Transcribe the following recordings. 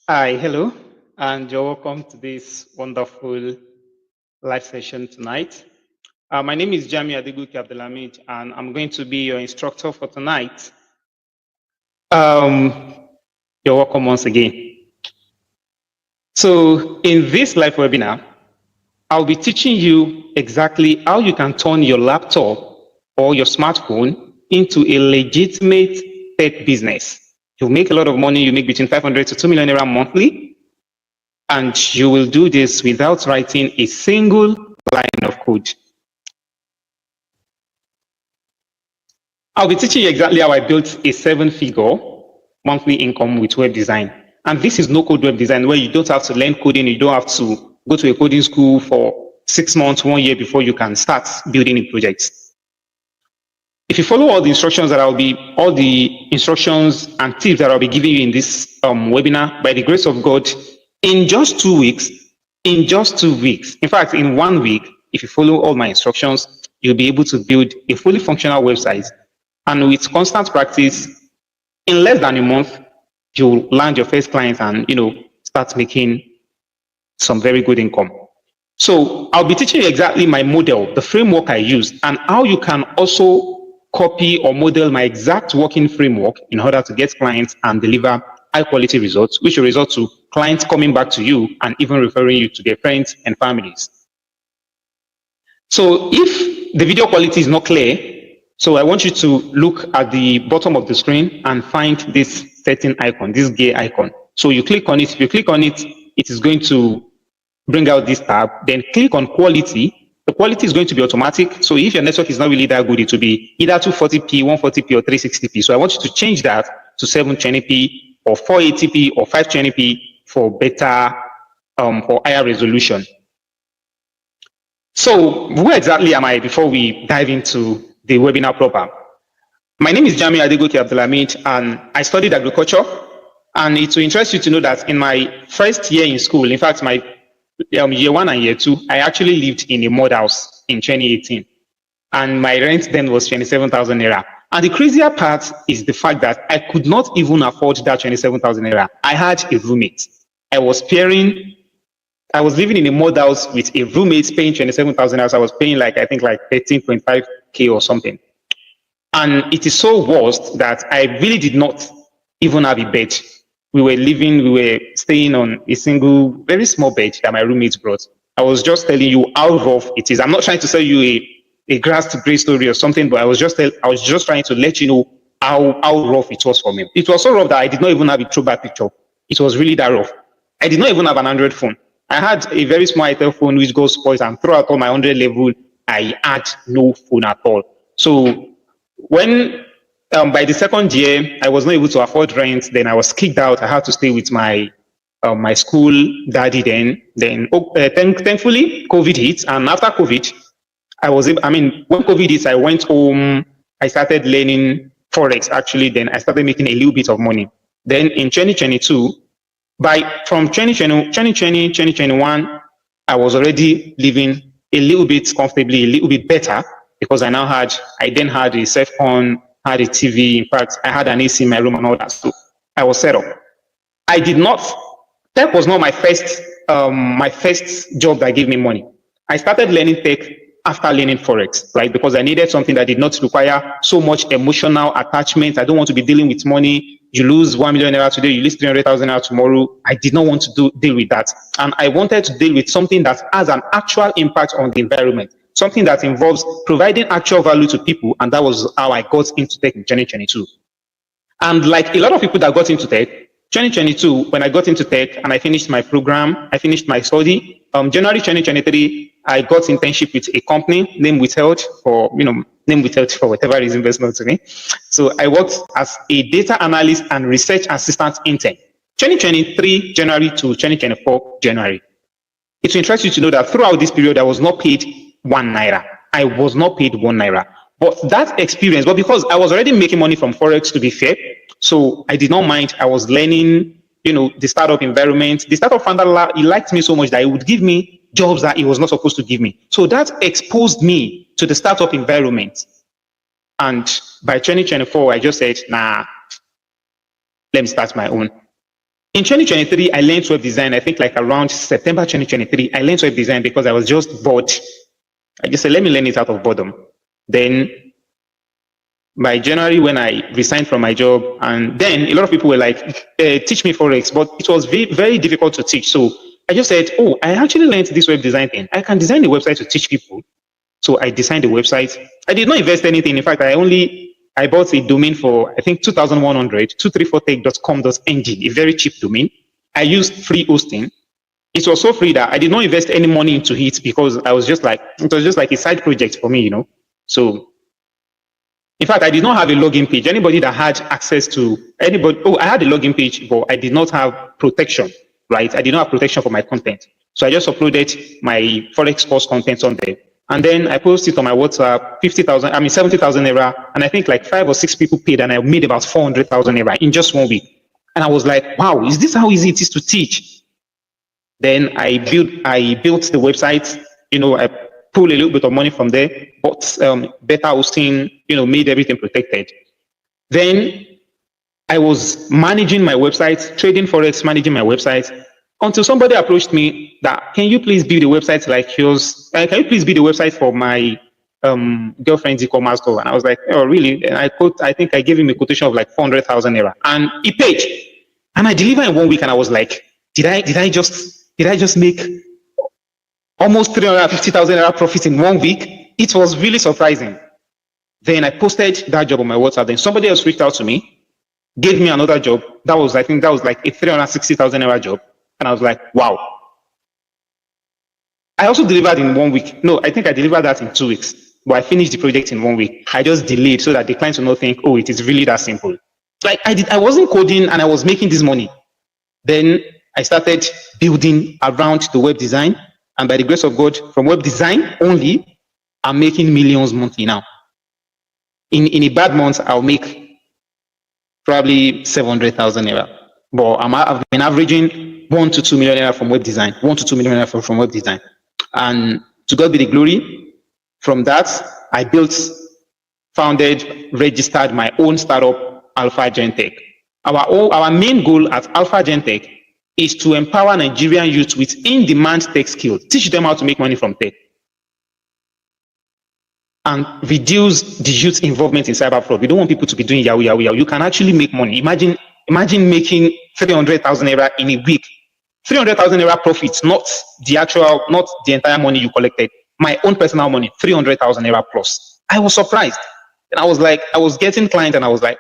Hi, hello, and you're welcome to this wonderful live session tonight. My name is Jami Adeguki Abdelhamid, and I'm going to be your instructor for tonight. Um, you're welcome once again. So, in this live webinar, I'll be teaching you exactly how you can turn your laptop or your smartphone into a legitimate tech business. You'll make a lot of money. You make between 500 to 2 million naira monthly. And you will do this without writing a single line of code. I'll be teaching you exactly how I built a 7-figure monthly income with web design. And this is no-code web design where you don't have to learn coding. You don't have to go to a coding school for 6 months, 1 year before you can start building a project. If you follow all the instructions and tips that I'll be giving you in this webinar, by the grace of God, in just 2 weeks, in fact, in 1 week, if you follow all my instructions, you'll be able to build a fully functional website. And with constant practice, in less than a month, you'll land your first client and, start making some very good income. So I'll be teaching you exactly my model, the framework I use, and how you can also copy or model my exact working framework in order to get clients and deliver high quality results, which will result to clients coming back to you and even referring you to their friends and families. So if the video quality is not clear, so I want you to look at the bottom of the screen and find this setting icon, this gear icon. So you click on it. If you click on it, it is going to bring out this tab. Then click on quality. The quality is going to be automatic. So if your network is not really that good, it will be either 240p, 140p, or 360p. So I want you to change that to 720p or 480p or 520p for better, for higher resolution. So where exactly am I before we dive into the webinar proper? My name is Jami Adegoke Abdelhamid, and I studied agriculture. And it will interest you to know that in my first year in school, in fact, my year 1 and year 2, I actually lived in a mud house in 2018. And my rent then was 27,000 naira. And the crazier part is the fact that I could not even afford that 27,000 naira. I had a roommate. I was living in a mud house with a roommate paying 27,000 naira. I was paying I think 13.5K or something. And it is so worst that I really did not even have a bed. We were staying on a single, very small bed that my roommates brought. I was just telling you how rough it is. I'm not trying to tell you a grass to gray story or something, but I was just trying to let you know how rough it was for me. It was so rough that I did not even have a throwback picture. It was really that rough. I did not even have an Android phone. I had a very small Itel phone which goes spoiled, and throughout all my 100 level, I had no phone at all. So when by the second year, I was not able to afford rent. Then I was kicked out. I had to stay with my school daddy. Then thankfully, COVID hit, and after COVID, when COVID hit, I went home. I started learning forex. Actually, then I started making a little bit of money. Then in 2022, from 2020, 2021, I was already living a little bit comfortably, a little bit better, because I then had a cell phone, had a TV. In fact, I had an AC in my room and all that. So I was set up. Tech was not my first job that gave me money. I started learning tech after learning forex, right? Because I needed something that did not require so much emotional attachment. I don't want to be dealing with money. You lose 1 million naira today, you lose 300,000 naira tomorrow. I did not want to deal with that. And I wanted to deal with something that has an actual impact on the environment, something that involves providing actual value to people. And that was how I got into tech in 2022. And like a lot of people that got into tech, 2022, when I got into tech and I finished my program, I finished my study, January 2023, I got internship with a company named Withheld for whatever reason best known to me. So I worked as a data analyst and research assistant intern, 2023 January to 2024 January. It will interest you to know that throughout this period, I was not paid 1 naira. I was not paid 1 naira. But that experience, because I was already making money from forex, to be fair, so I did not mind. I was learning, the startup environment. The startup founder, he liked me so much that he would give me jobs that he was not supposed to give me. So that exposed me to the startup environment. And by 2024, I just said, nah, let me start my own. In 2023, I learned web design. I think like around September 2023, I learned web design because I was just bored. I just said, let me learn it out of boredom. Then by January, when I resigned from my job, and then a lot of people were like, teach me Forex, but it was very, very difficult to teach. So I just said, oh, I actually learned this web design thing. I can design a website to teach people. So I designed the website. I did not invest anything. In fact, I bought a domain for, I think, 2,100, 234tech.com.ng, a very cheap domain. I used free hosting. It was so free that I did not invest any money into it because I was just like, it was just like a side project for me, you know. So, in fact, I did not have a login page. Anybody that had access to anybody, I had a login page, but I did not have protection, right? I did not have protection for my content. So I just uploaded my Forex course content on there. And then I posted it on my WhatsApp, 70,000 naira. And I think like 5 or 6 people paid, and I made about 400,000 naira in just 1 week. And I was like, wow, is this how easy it is to teach? Then I built the website, you know, I pulled a little bit of money from there, bought better hosting, you know, made everything protected. Then I was managing my website, trading Forex, managing my website, until somebody approached me that, can you please build a website like yours? Can you please build a website for my girlfriend's e-commerce store? And I was like, oh, really? And I think I gave him a quotation of like 400,000 naira, and he paid. And I delivered in 1 week, and I was like, did I just make almost 350,000 naira profit in 1 week? It was really surprising. Then I posted that job on my WhatsApp. Then somebody else reached out to me, gave me another job. I think that was like a 360,000 naira job. And I was like, wow. I also delivered in 1 week. No, I think I delivered that in 2 weeks. But I finished the project in 1 week. I just delayed so that the clients will not think, oh, it is really that simple. Like I wasn't coding and I was making this money. Then I started building around the web design. And by the grace of God, from web design only, I'm making millions monthly now. In a bad month, I'll make probably 700,000 naira. But I've been averaging 1 to 2 million naira from web design, 1 to 2 million naira from web design. And to God be the glory. From that, I founded, registered my own startup, Alpha Gen Tech. Our main goal at Alpha Gen Tech is to empower Nigerian youth with in-demand tech skills, teach them how to make money from tech, and reduce the youth involvement in cyber fraud. We don't want people to be doing yahoo, yahoo, yahoo. You can actually make money. Imagine making 300,000 naira in a week. 300,000 naira profits, not the entire money you collected. My own personal money, 300,000 naira plus. I was surprised. And I was getting clients, and I was like,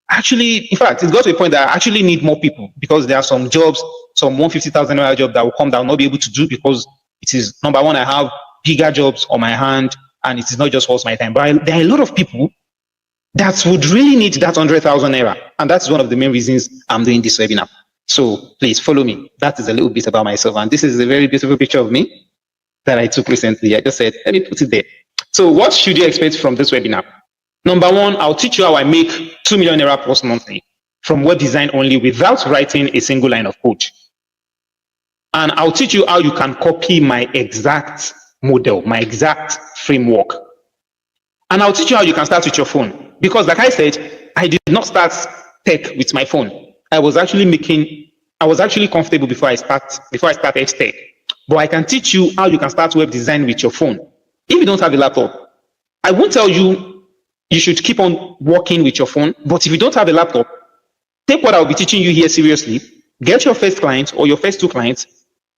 actually, in fact, it got to a point that I actually need more people, because there are some jobs, some 150,000 naira job that will come that I will not be able to do, because it is, number one, I have bigger jobs on my hand, and it is not just worth my time. But there are a lot of people that would really need that 100,000 naira. And that's one of the main reasons I'm doing this webinar. So please follow me. That is a little bit about myself. And this is a very beautiful picture of me that I took recently. I just said, let me put it there. So what should you expect from this webinar? Number one, I'll teach you how I make 2 million naira plus monthly from web design only without writing a single line of code. And I'll teach you how you can copy my exact model, my exact framework. And I'll teach you how you can start with your phone. Because like I said, I did not start tech with my phone. I was actually comfortable before I started tech. But I can teach you how you can start web design with your phone. If you don't have a laptop, I won't tell you should keep on working with your phone. But if you don't have a laptop, take what I'll be teaching you here seriously. Get your first client or your first 2 clients.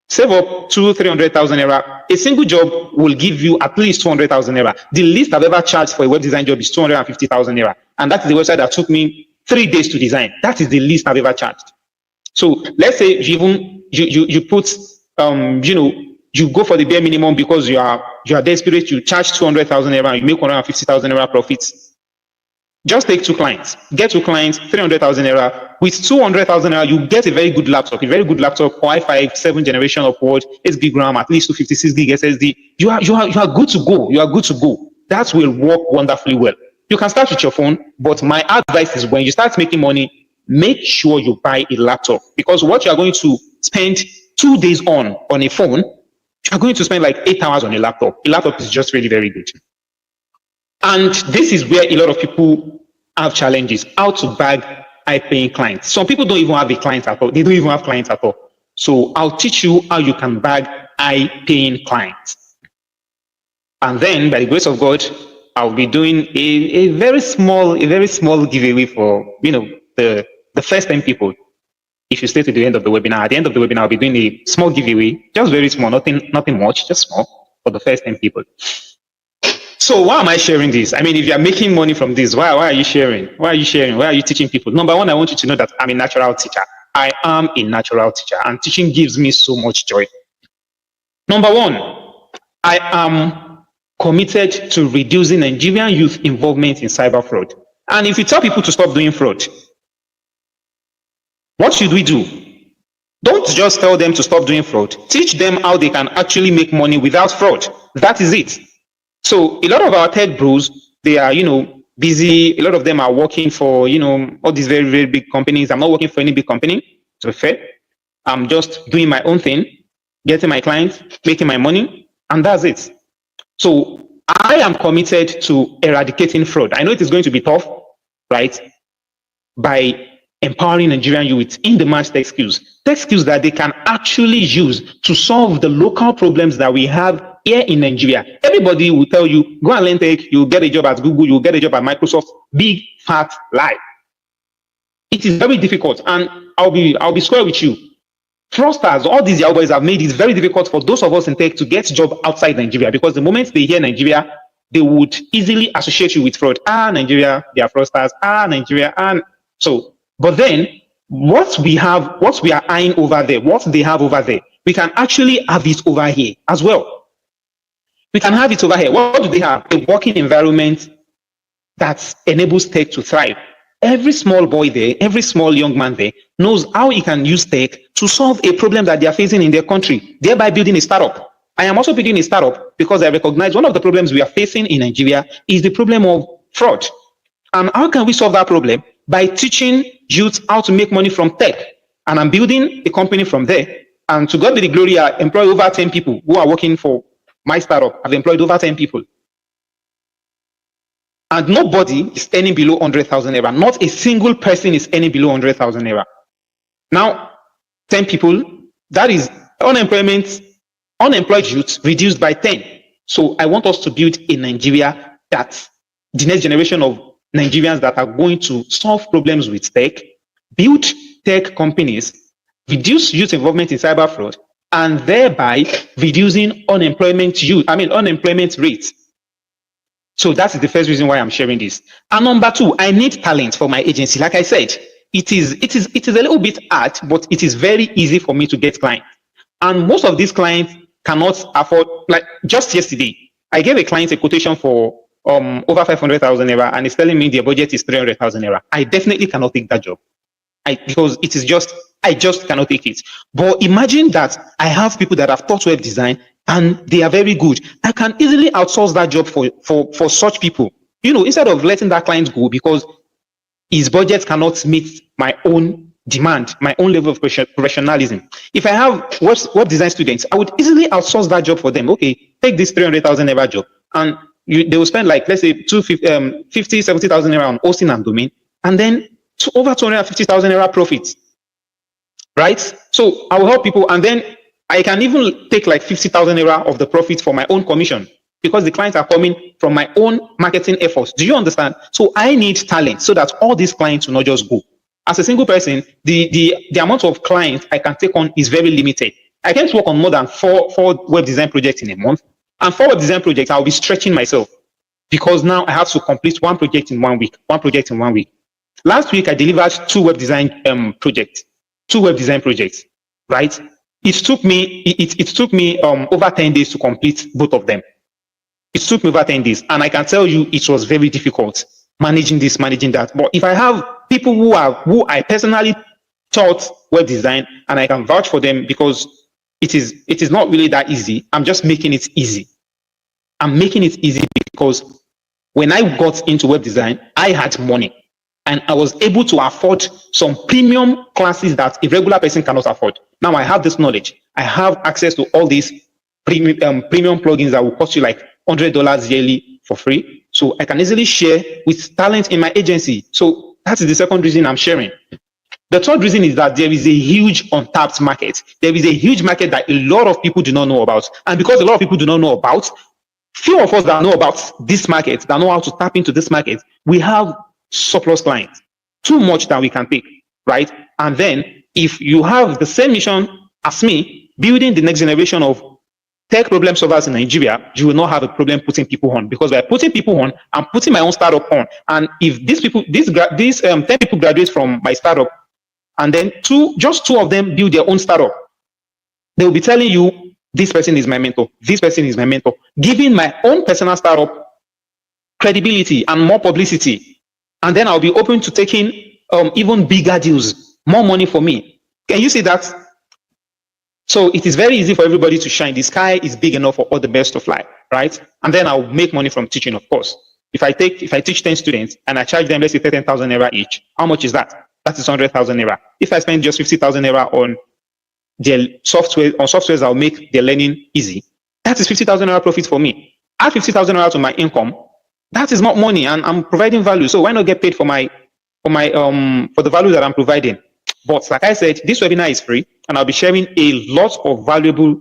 Save up 200,000-300,000 naira. A single job will give you at least 200,000 naira. The least I've ever charged for a web design job is 250,000 naira. And that is the website that took me 3 days to design. That is the least I've ever charged. So let's say you put, you go for the bare minimum because you are desperate, you charge 200,000 naira and you make 150,000 naira profits. Just take 2 clients. Get 2 clients, 300,000 naira. With 200,000 naira, you get a very good laptop, Core i5, 7th generation upward, 8 gig RAM, at least 256 gig SSD. You are good to go. You are good to go. That will work wonderfully well. You can start with your phone, but my advice is when you start making money, make sure you buy a laptop, because what you are going to spend 2 days on a phone, you are going to spend like 8 hours on a laptop. A laptop is just really very good. And this is where a lot of people have challenges, how to bag high-paying clients. Some people don't even have a client at all. They don't even have clients at all. So I'll teach you how you can bag high-paying clients. And then, by the grace of God, I'll be doing a very small giveaway for the first 10 people. If you stay to the end of the webinar, at the end of the webinar, I'll be doing a small giveaway, just very small, nothing much, just small for the first 10 people. So why am I sharing this? I mean, if you're making money from this, why are you sharing? Why are you sharing? Why are you teaching people? Number one, I want you to know that I'm a natural teacher. I am a natural teacher, and teaching gives me so much joy. Number one, I am committed to reducing Nigerian youth involvement in cyber fraud. And if you tell people to stop doing fraud, what should we do? Don't just tell them to stop doing fraud. Teach them how they can actually make money without fraud. That is it. So a lot of our tech bros, they are, busy. A lot of them are working for, all these very, very big companies. I'm not working for any big company, to be fair. I'm just doing my own thing, getting my clients, making my money, and that's it. So I am committed to eradicating fraud. I know it is going to be tough, right? By empowering Nigerian youth in demand tech skills that they can actually use to solve the local problems that we have here in Nigeria. Everybody will tell you, go and learn tech, you'll get a job at Google, you'll get a job at Microsoft. Big fat lie. It is very difficult, and I'll be square with you. Fraudsters, all these Yahoo boys have made it very difficult for those of us in tech to get job outside Nigeria, because the moment they hear Nigeria, they would easily associate you with fraud. Nigeria, they are fraudsters. Nigeria, and so. But then, what we are eyeing over there, what they have over there, we can actually have it over here as well. We can have it over here. What do they have? A working environment that enables tech to thrive. Every small boy there, every small young man there knows how he can use tech to solve a problem that they are facing in their country, thereby building a startup. I am also building a startup because I recognize one of the problems we are facing in Nigeria is the problem of fraud. And how can we solve that problem? By teaching youth how to make money from tech. And I'm building a company from there. And to God be the glory, I employ over 10 people who are working for my startup. I've employed over 10 people. And nobody is earning below 100,000 naira. Not a single person is earning below 100,000 naira. Now, 10 people, that is unemployed youth reduced by 10. So I want us to build a Nigeria that the next generation of Nigerians that are going to solve problems with tech, build tech companies, reduce youth involvement in cyber fraud, and thereby reducing unemployment rates. So that's the first reason why I'm sharing this. And number two, I need talent for my agency. Like I said, it is a little bit hard, but it is very easy for me to get clients. And most of these clients cannot afford, like just yesterday, I gave a client a quotation for over 500,000 naira, and it's telling me their budget is 300,000 naira. I definitely cannot take that job. Because it is I just cannot take it. But imagine that I have people that have taught web design and they are very good. I can easily outsource that job for such people. Instead of letting that client go because his budget cannot meet my own demand, my own level of professionalism. If I have web design students, I would easily outsource that job for them. Okay, take this 300,000 naira job, and they will spend like, let's say, 70,000 naira on hosting and domain, and then over 250,000 naira profits, right? So I will help people, and then I can even take like 50,000 naira of the profits for my own commission because the clients are coming from my own marketing efforts. Do you understand? So I need talent so that all these clients will not just go. As a single person, the amount of clients I can take on is very limited. I can't work on more than four web design projects in a month. And for web design projects, I'll be stretching myself because now I have to complete one project in 1 week. Last week, I delivered two web design projects, right? It took me over 10 days to complete both of them. It took me over 10 days. And I can tell you it was very difficult managing this, managing that. But if I have people who I personally taught web design and I can vouch for them because it is not really that easy. I'm just making it easy. I'm making it easy because when I got into web design, I had money and I was able to afford some premium classes that a regular person cannot afford. Now I have this knowledge. I have access to all these premium plugins that will cost you like $100 yearly for free. So I can easily share with talent in my agency. So That is the second reason I'm sharing. The third reason is that there is a huge untapped market. There is a huge market that a lot of people do not know about. And because a lot of people do not know about, few of us that know about this market, that know how to tap into this market, we have surplus clients, too much that we can take, right? And then if you have the same mission as me, building the next generation of tech problem solvers in Nigeria, you will not have a problem putting people on, because by putting people on, I'm putting my own startup on. And if these 10 people graduate from my startup, and then just two of them build their own startup, they will be telling you, this person is my mentor, this person is my mentor, giving my own personal startup credibility and more publicity. And then I'll be open to taking even bigger deals, more money for me. Can you see that? So it is very easy for everybody to shine. The sky is big enough for all the birds to fly, right? And then I'll make money from teaching, of course. If I teach 10 students and I charge them, let's say 13,000 naira each, how much is that? That is 100,000 naira. If I spend just 50,000 naira on their software, on softwares that will make their learning easy, that is 50,000 naira profit for me. Add 50,000 naira to my income. That is not money, and I'm providing value. So why not get paid for the value that I'm providing? But like I said, this webinar is free, and I'll be sharing a lot of valuable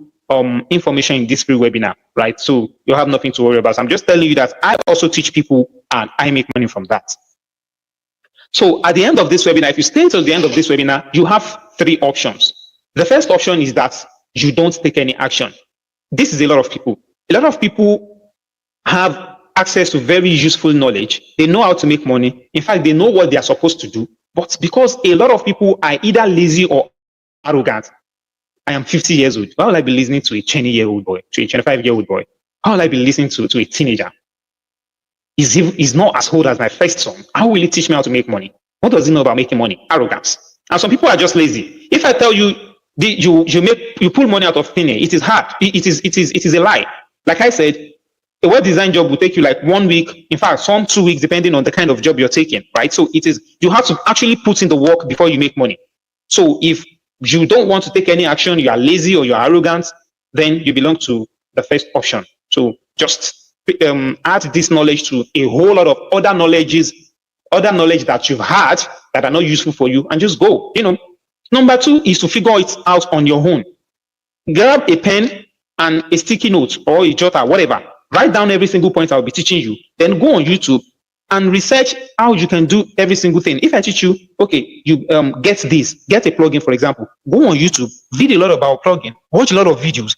information in this free webinar, right? So you have nothing to worry about. So I'm just telling you that I also teach people and I make money from that. So at the end of this webinar, if you stay until the end of this webinar, you have three options. The first option is that you don't take any action. This is a lot of people. A lot of people have access to very useful knowledge. They know how to make money. In fact, they know what they are supposed to do. But because a lot of people are either lazy or arrogant, I am 50 years old. Why will I be listening to a 20-year-old boy, to a 25-year-old boy? How will I be listening to a teenager? He's not as old as my first son. How will he teach me how to make money? What does he know about making money? Arrogance. And some people are just lazy. If I tell you you pull money out of thin air, it is hard. It is a lie. Like I said, a web design job will take you like 1 week, in fact, some 2 weeks, depending on the kind of job you're taking, right? So you have to actually put in the work before you make money. So if you don't want to take any action, you are lazy or you're arrogant, then you belong to the first option. So just add this knowledge to a whole lot of other knowledge that you've had that are not useful for you, and just go. Number two is to figure it out on your own. Grab a pen and a sticky note or a jotter, whatever. Write down every single point I'll be teaching you. Then go on YouTube and research how you can do every single thing. If I teach you, okay, you get a plugin, for example. Go on YouTube, read a lot about plugin, watch a lot of videos.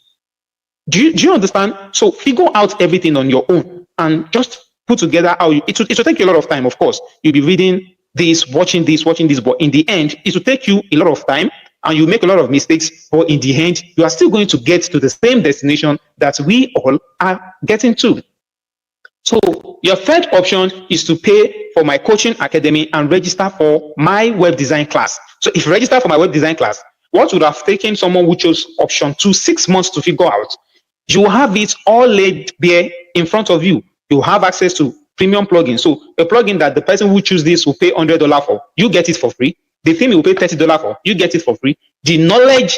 Do you understand? So figure out everything on your own and just put together how it will take you a lot of time, of course. You'll be reading this, watching this, but in the end, it will take you a lot of time and you make a lot of mistakes, but in the end, you are still going to get to the same destination that we all are getting to. So your third option is to pay for my coaching academy and register for my web design class. So if you register for my web design class, what would have taken someone who chose option 2 6 months to figure out, you have it all laid bare in front of you. You have access to premium plugin. So a plugin that the person who chooses this will pay $100 for, you get it for free. The thing you will pay $30 for, you get it for free. The knowledge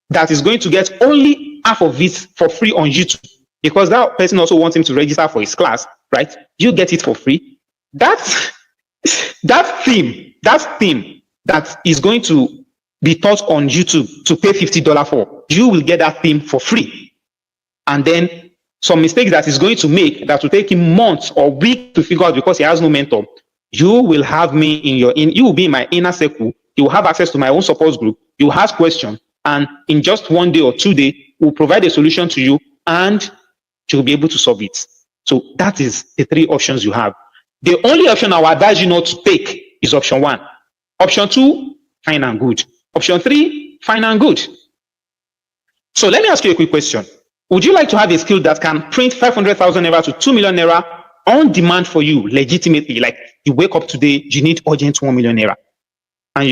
that is going to get only half of it for free on YouTube, because that person also wants him to register for his class, right? You get it for free. That theme that is going to be taught on YouTube to pay $50 for, you will get that theme for free. And then some mistakes that he's going to make that will take him months or weeks to figure out because he has no mentor, you will have me you will be in my inner circle. You will have access to my own support group. You will ask questions, and in just 1 day or 2 days, we'll provide a solution to you and you'll be able to solve it. So that is the three options you have. The only option I would advise you not to take is option 1. Option 2, fine and good. Option 3, fine and good. So let me ask you a quick question. Would you like to have a skill that can print 500,000 naira to 2 million naira on demand for you legitimately? Like you wake up today, you need urgent 1 million naira. And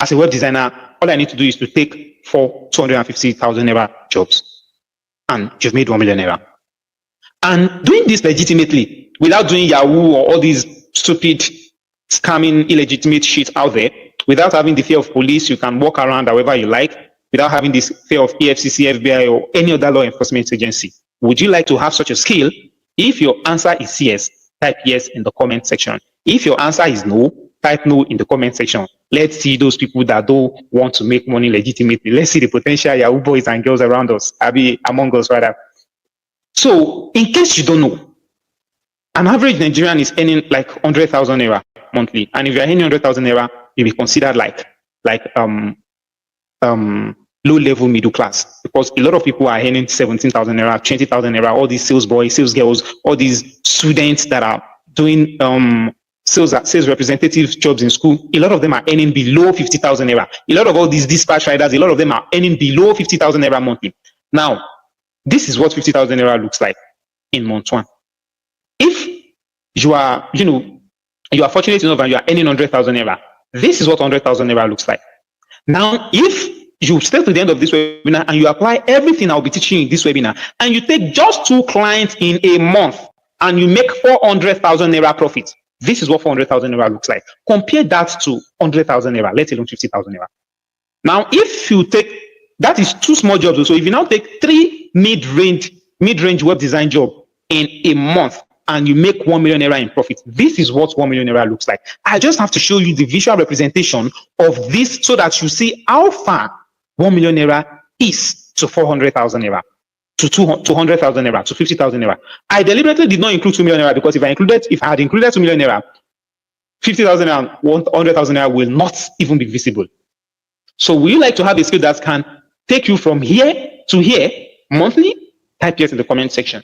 as a web designer, all I need to do is to take 250,000 naira jobs. And you've made 1 million naira. And doing this legitimately, without doing Yahoo or all these stupid, scamming, illegitimate shit out there, without having the fear of police, you can walk around however you like, without having this fear of EFCC, FBI, or any other law enforcement agency. Would you like to have such a skill? If your answer is yes, type yes in the comment section. If your answer is no, type no in the comment section. Let's see those people that don't want to make money legitimately. Let's see the potential Yahoo boys and girls around us, among us rather. So in case you don't know, an average Nigerian is earning like 100,000 naira monthly. And if you're earning 100,000 naira, you'll be considered like low-level middle class, because a lot of people are earning 17,000 naira, 20,000 naira, all these sales boys, sales girls, all these students that are doing sales representative jobs in school. A lot of them are earning below 50,000 naira. A lot of all these dispatch riders, a lot of them are earning below 50,000 naira monthly. Now, this is what 50,000 naira looks like in month one. If you are, you are fortunate enough and you are earning 100,000 naira, this is what 100,000 naira looks like. Now, if you stay to the end of this webinar and you apply everything I'll be teaching you in this webinar, and you take just 2 clients in a month and you make 400,000 naira profit, this is what 400,000 naira looks like. Compare that to 100,000 naira, let alone 50,000 naira. Now, if you take, that is 2 small jobs. So if you now take 3 mid-range web design job in a month and you make 1 million naira in profit, this is what 1 million naira looks like. I just have to show you the visual representation of this so that you see how far 1 million naira is to 400,000 naira, to 200,000 naira, to 50,000 naira. I deliberately did not include 2 million naira because if I had included 2 million naira, 50,000 naira, 100,000 naira will not even be visible. So would you like to have a skill that can take you from here to here monthly? Type yes in the comment section.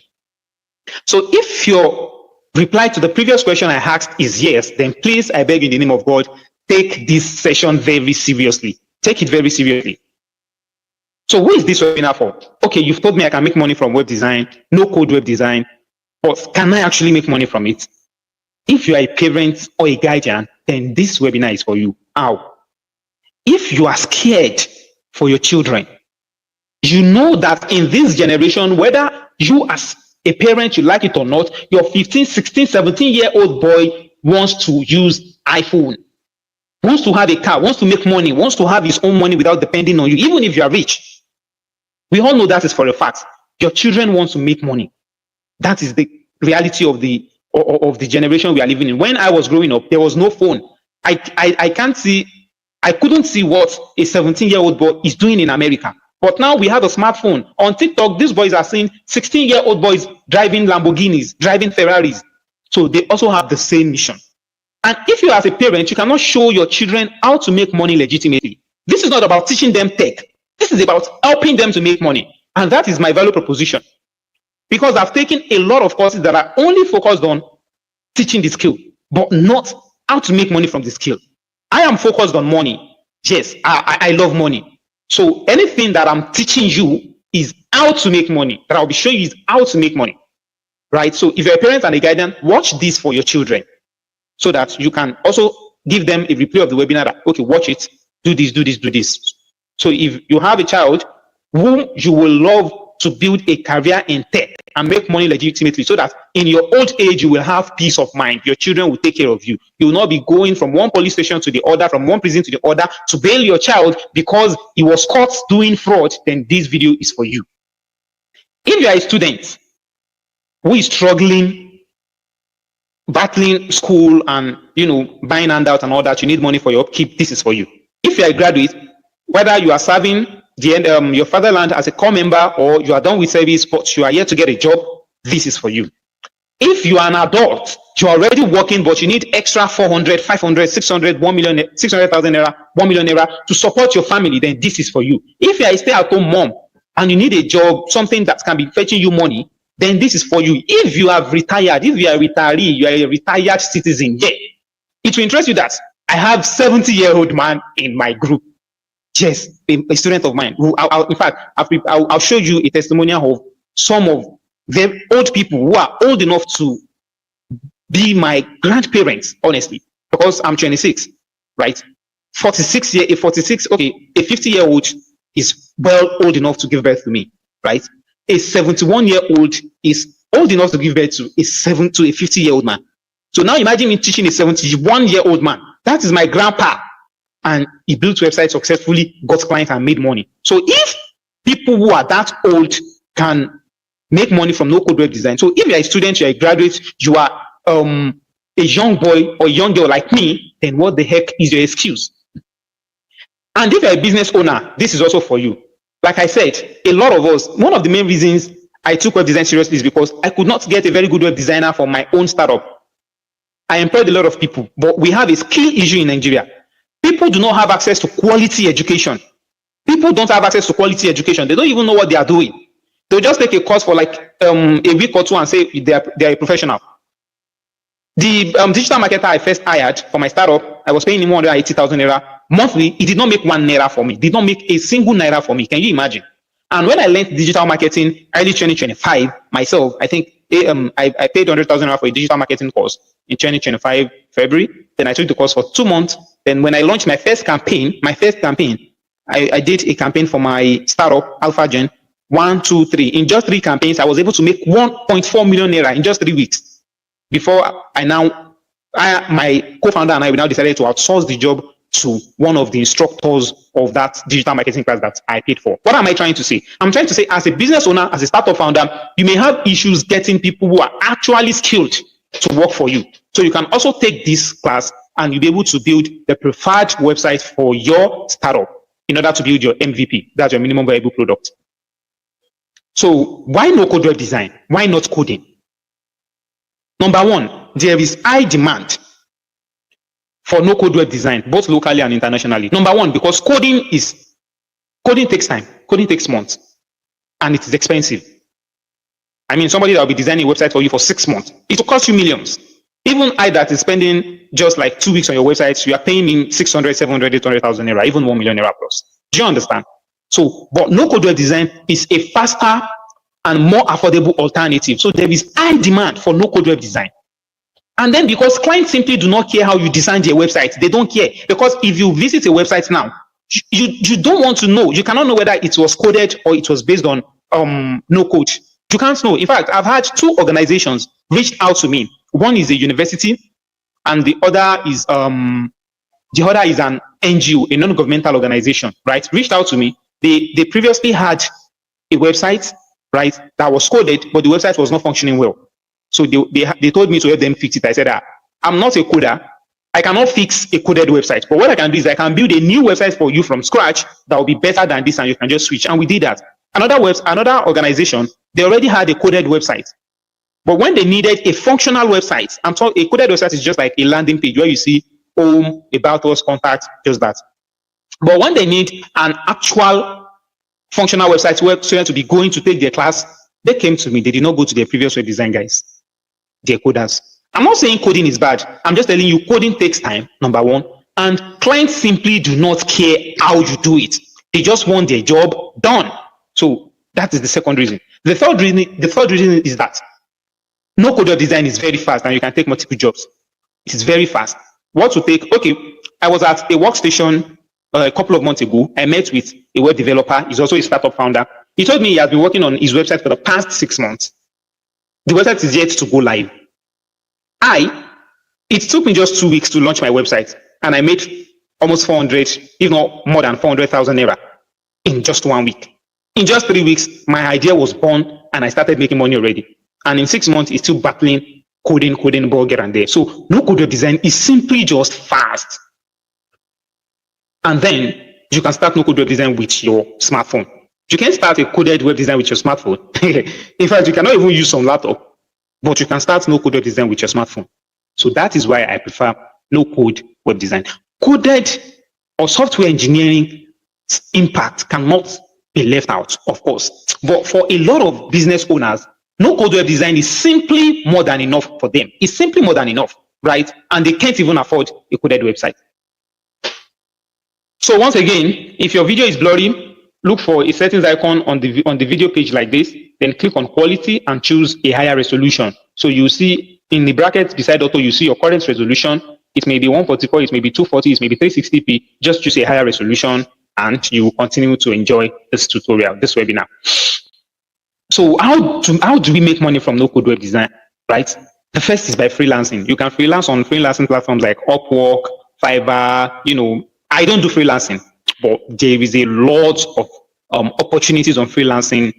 So if your reply to the previous question I asked is yes, then please, I beg in the name of God, take this session very seriously. Take it very seriously. So who is this webinar for? Okay, you've told me I can make money from web design, no code web design, but can I actually make money from it? If you are a parent or a guardian, then this webinar is for you. How? If you are scared for your children, you know that in this generation, whether you as a parent, you like it or not, your 15, 16, 17-year-old boy wants to use iPhone, wants to have a car, wants to make money, wants to have his own money without depending on you, even if you are rich. We all know that is for a fact. Your children want to make money. That is the reality of the generation we are living in. When I was growing up, there was no phone. I couldn't see what a 17-year-old boy is doing in America. But now we have a smartphone. On TikTok, these boys are seeing 16-year-old boys driving Lamborghinis, driving Ferraris. So they also have the same mission. And if you as a parent, you cannot show your children how to make money legitimately. This is not about teaching them tech. This is about helping them to make money. And that is my value proposition. Because I've taken a lot of courses that are only focused on teaching the skill, but not how to make money from the skill. I am focused on money. Yes, I love money. So anything that I'm teaching you is how to make money. That I'll be showing you is how to make money. Right? So if you're a parent and a guardian, watch this for your children so that you can also give them a replay of the webinar that, okay, watch it, do this, do this, do this. So if you have a child whom you will love to build a career in tech and make money legitimately so that in your old age, you will have peace of mind. Your children will take care of you. You will not be going from one police station to the other, from one prison to the other to bail your child because he was caught doing fraud. Then this video is for you. If you are a student who is struggling, battling school and, buying handouts and all that, you need money for your upkeep, this is for you. If you are a graduate, whether you are serving your fatherland as a core member or you are done with service, but you are yet to get a job, this is for you. If you are an adult, you are already working, but you need extra 400, 500, 600, 1 million, 600,000 naira, 1 million naira to support your family, then this is for you. If you are a stay-at-home mom and you need a job, something that can be fetching you money, then this is for you. If you have retired, if you are a retiree, you are a retired citizen, yeah, it will interest you that I have 70-year-old man in my group. Yes, a student of mine. Who, in fact, I'll show you a testimonial of some of the old people who are old enough to be my grandparents, honestly, because I'm 26, right? A 50-year-old is well old enough to give birth to me, right? A 71-year-old is old enough to give birth to a 50-year-old man. So now imagine me teaching a 71-year-old man. That is my grandpa. And he built websites successfully, got clients and made money. So if people who are that old can make money from no-code web design, so if you're a student, you're a graduate, you are a young boy or young girl like me, then what the heck is your excuse? And if you're a business owner, this is also for you. Like I said, a lot of us, one of the main reasons I took web design seriously is because I could not get a very good web designer for my own startup. I employed a lot of people, but we have a skill issue in Nigeria. People do not have access to quality education. People don't have access to quality education. They don't even know what they are doing. They'll just take a course for like a week or two and say they are a professional. The digital marketer I first hired for my startup, I was paying him 180,000 naira monthly. He did not make 1 naira for me. Did not make a single naira for me. Can you imagine? And when I learned digital marketing early 2025 myself, I think I paid 100,000 naira for a digital marketing course in 2025 February. Then I took the course for 2 months. Then when I launched my first campaign, I did a campaign for my startup, Alpha Gen, 1, 2, 3. In just 3 campaigns, I was able to make 1.4 million naira in just 3 weeks. Before my co-founder and I, we now decided to outsource the job to one of the instructors of that digital marketing class that I paid for. What am I trying to say? I'm trying to say, as a business owner, as a startup founder, you may have issues getting people who are actually skilled to work for you. So you can also take this class and you'll be able to build the preferred website for your startup in order to build your MVP. That's your minimum viable product. So why no code web design? Why not coding? Number one, there is high demand for no code web design, both locally and internationally. Number one, because coding takes time, coding takes months, and it is expensive. I mean, somebody that will be designing a website for you for 6 months, it will cost you millions. Even I that is spending just like 2 weeks on your website, you are paying me 600, 700, 800,000 naira, even 1 million naira plus. Do you understand? So, but no code web design is a faster and more affordable alternative. So there is high demand for no code web design. And then because clients simply do not care how you design their website, they don't care. Because if you visit a website now, you don't want to know. You cannot know whether it was coded or it was based on no code. You can't know. In fact, I've had 2 organizations reached out to me. One is a university, and the other is an NGO, a non-governmental organization, right? Reached out to me. They previously had a website, right, that was coded, but the website was not functioning well. So they told me to help them fix it. I said, I'm not a coder. I cannot fix a coded website. But what I can do is I can build a new website for you from scratch that will be better than this, and you can just switch. And we did that. Another organization, they already had a coded website. But when they needed a functional website, a coded website is just like a landing page where you see home, about us, contact, just that. But when they need an actual functional website where students to be going to take their class, they came to me. They did not go to their previous web design guys, their coders. I'm not saying coding is bad. I'm just telling you coding takes time, number one. And clients simply do not care how you do it. They just want their job done. So that is the second reason. The third reason is that no code web design is very fast and you can take multiple jobs. It is very fast. I was at a workstation a couple of months ago. I met with a web developer. He's also a startup founder. He told me he has been working on his website for the past 6 months. The website is yet to go live. It took me just 2 weeks to launch my website, and I made almost 400, if not more than 400,000 naira in just 1 week. In just 3 weeks, my idea was born, and I started making money already. And in 6 months, it's still battling coding, ball here and there. So no code web design is simply just fast. And then you can start no code web design with your smartphone. You can start a coded web design with your smartphone. In fact, you cannot even use some laptop, but you can start no code web design with your smartphone. So that is why I prefer no code web design. Coded or software engineering impact cannot be left out, of course. But for a lot of business owners, no code web design is simply more than enough for them. It's simply more than enough, right? And they can't even afford a coded website. So once again, if your video is blurry, look for a settings icon on the video page like this, then click on quality and choose a higher resolution. So you see in the brackets beside auto, you see your current resolution. It may be 144, it may be 240, it may be 360p. Just choose a higher resolution and you will continue to enjoy this tutorial, this webinar. So how do we make money from no code web design, right? The first is by freelancing. You can freelance on freelancing platforms like Upwork, Fiverr. I don't do freelancing, but there is a lot of opportunities on freelancing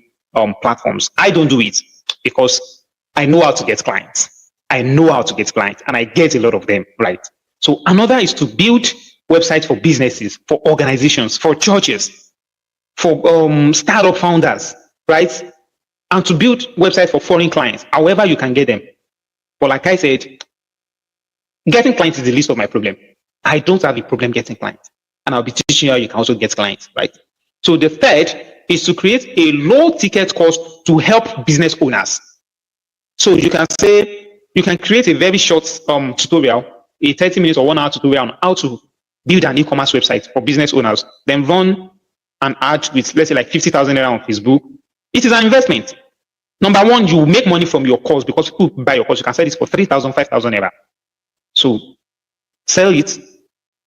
platforms. I don't do it because I know how to get clients. I know how to get clients, and I get a lot of them, right? So another is to build websites for businesses, for organizations, for churches, for startup founders, right? And to build websites for foreign clients, however you can get them. But like I said, getting clients is the least of my problem. I don't have a problem getting clients. And I'll be teaching you how you can also get clients, right? So the third is to create a low ticket cost to help business owners. So you can say, you can create a very short tutorial, a 30 minutes or 1 hour tutorial on how to build an e-commerce website for business owners, then run an ad with, let's say, like 50,000 naira on Facebook. It is an investment. Number one, you make money from your course because people buy your course. You can sell this for 3,000, 5,000 naira. So sell it.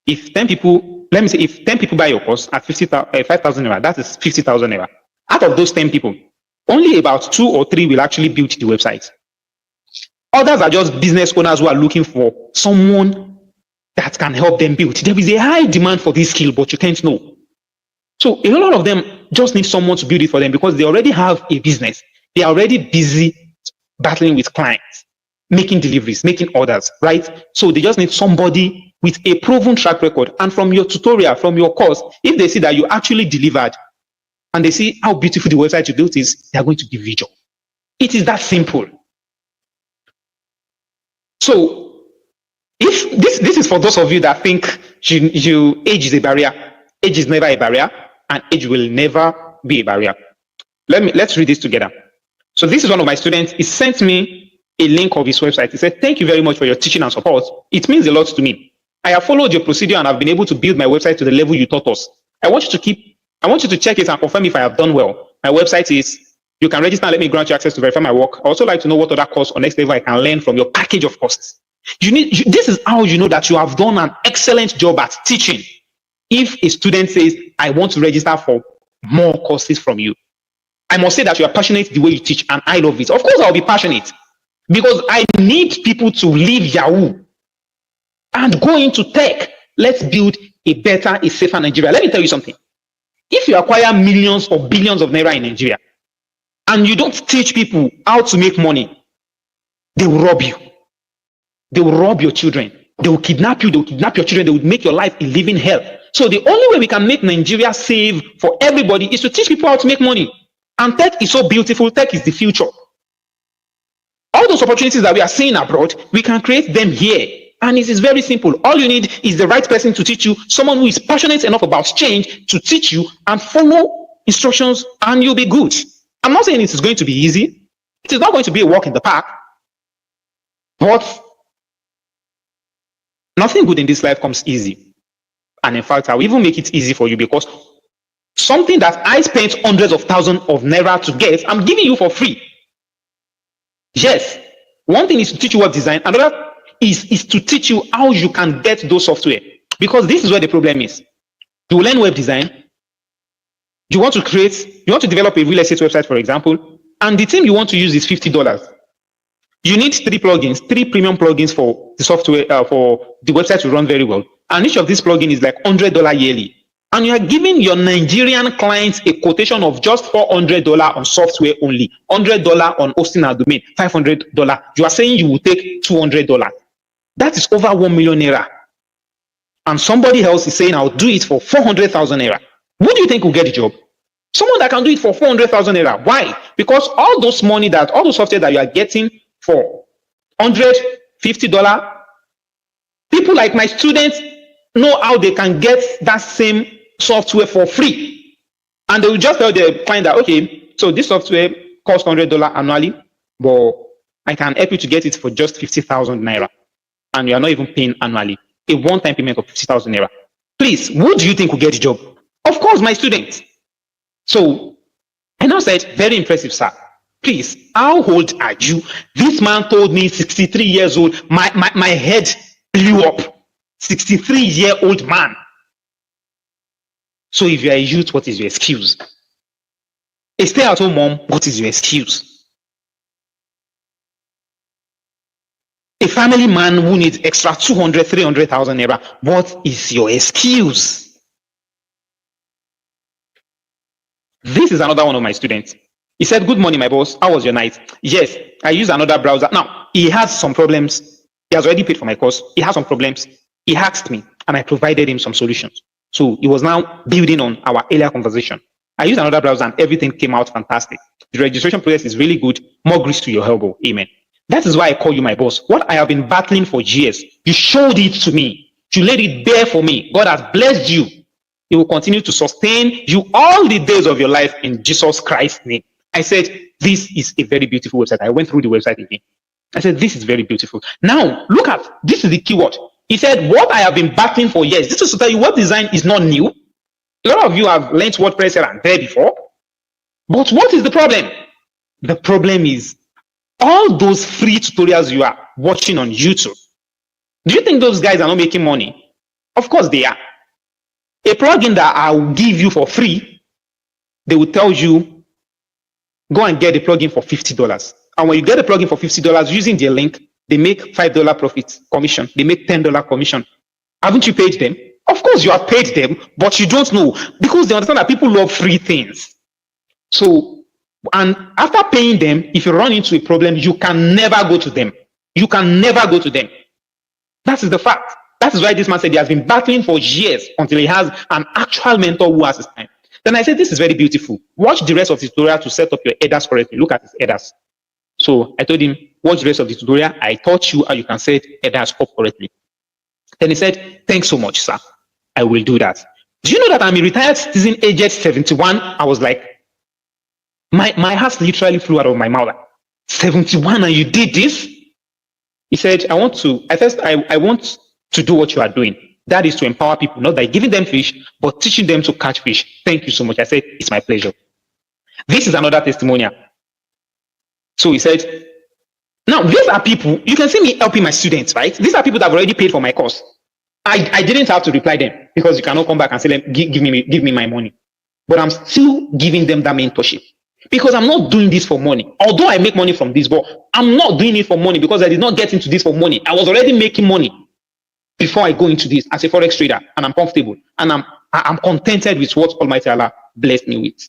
If 10 people, let me say, if 10 people buy your course at 5,000 naira, that is 50,000 naira. Out of those 10 people, only about 2 or 3 will actually build the website. Others are just business owners who are looking for someone that can help them build. There is a high demand for this skill, but you can't know. So a lot of them just need someone to build it for them because they already have a business. They are already busy battling with clients, making deliveries, making orders, right? So they just need somebody with a proven track record. And from your tutorial, from your course, if they see that you actually delivered and they see how beautiful the website you built is, they are going to give you a job. It is that simple. So if this is for those of you that think you age is a barrier. Age is never a barrier, and age will never be a barrier. Let's read this together. So this is one of my students. He sent me a link of his website. He said, "Thank you very much for your teaching and support. It means a lot to me. I have followed your procedure and I've been able to build my website to the level you taught us. I want you to check it and confirm if I have done well. My website is, you can register and let me grant you access to verify my work. I also like to know what other course or next level I can learn from your package of courses." This is how you know that you have done an excellent job at teaching. If a student says, "I want to register for more courses from you," I must say that you are passionate the way you teach, and I love it. Of course, I'll be passionate because I need people to leave Yahoo and go into tech. Let's build a better, a safer Nigeria. Let me tell you something. If you acquire millions or billions of naira in Nigeria and you don't teach people how to make money, they will rob you. They will rob your children. They will kidnap you. They will kidnap your children. They will make your life a living hell. So the only way we can make Nigeria safe for everybody is to teach people how to make money. And tech is so beautiful. Tech is the future. All those opportunities that we are seeing abroad, we can create them here. And it is very simple. All you need is the right person to teach you, someone who is passionate enough about change to teach you and follow instructions, and you'll be good. I'm not saying it is going to be easy. It is not going to be a walk in the park. But nothing good in this life comes easy. And in fact, I will even make it easy for you because something that I spent hundreds of thousands of naira to get, I'm giving you for free. Yes, one thing is to teach you web design, another is to teach you how you can get those software. Because this is where the problem is. You learn web design, you want to develop a real estate website, for example, and the thing you want to use is $50. You need 3 plugins, 3 premium plugins for the software, for the website to run very well. And each of these plugins is like $100 yearly. And you are giving your Nigerian clients a quotation of just $400 on software only, $100 on hosting and domain, $500. You are saying you will take $200. That is over 1 million naira. And somebody else is saying, "I'll do it for 400,000 naira." Who do you think will get the job? Someone that can do it for 400,000 naira. Why? Because all those software that you are getting for $150, people like my students know how they can get that same software for free. And they will just tell the client that, "Okay, so this software costs $100 annually, but I can help you to get it for just 50,000 naira. And you are not even paying annually. A one-time payment of 50,000 naira. Please, who do you think will get the job? Of course, my students. So I now said, "Very impressive, sir. Please, how old are you?" This man told me 63 years old. My head blew up. 63-year-old man. So if you are a youth, what is your excuse? A stay-at-home mom, what is your excuse? A family man who needs extra 200, 300,000 naira, what is your excuse? This is another one of my students. He said, good morning, my boss. How was your night? Yes, I used another browser. Now, he has some problems. He has already paid for my course. He has some problems. He asked me, and I provided him some solutions. So he was now building on our earlier conversation. I used another browser, and everything came out fantastic. The registration process is really good. More grease to your elbow. Amen. That is why I call you my boss. What I have been battling for years, you showed it to me. You laid it bare for me. God has blessed you. He will continue to sustain you all the days of your life in Jesus Christ's name. I said, this is a very beautiful website. I went through the website again. I said, this is very beautiful. Now, look at, this is the keyword. He said, what I have been battling for years. This is to tell you web design is not new. A lot of you have learned WordPress here and there before. But what is the problem? The problem is all those free tutorials you are watching on YouTube. Do you think those guys are not making money? Of course they are. A plugin that I'll give you for free, they will tell you, go and get the plugin for $50. And when you get the plugin for $50 using their link, they make $5 profit commission. They make $10 commission. Haven't you paid them? Of course you have paid them, but you don't know because they understand that people love free things. So, and after paying them, if you run into a problem, you can never go to them. You can never go to them. That is the fact. That is why this man said he has been battling for years until he has an actual mentor who has his time. Then I said, this is very beautiful. Watch the rest of the tutorial to set up your headers correctly. Look at his headers. So I told him, watch the rest of the tutorial. I taught you how you can set headers up correctly. Then he said, thanks so much, sir. I will do that. Do you know that I'm a retired citizen aged 71? I was like, my heart literally flew out of my mouth. 71 and you did this? He said, I want to do what you are doing. That is to empower people, not by giving them fish, but teaching them to catch fish. Thank you so much. I said, it's my pleasure. This is another testimonial. So he said, now these are people, you can see me helping my students, right? These are people that have already paid for my course. I didn't have to reply them because you cannot come back and say, give me my money. But I'm still giving them that mentorship because I'm not doing this for money. Although I make money from this, but I'm not doing it for money because I did not get into this for money. I was already making money before I go into this as a forex trader, and I'm comfortable and I'm contented with what Almighty Allah blessed me with,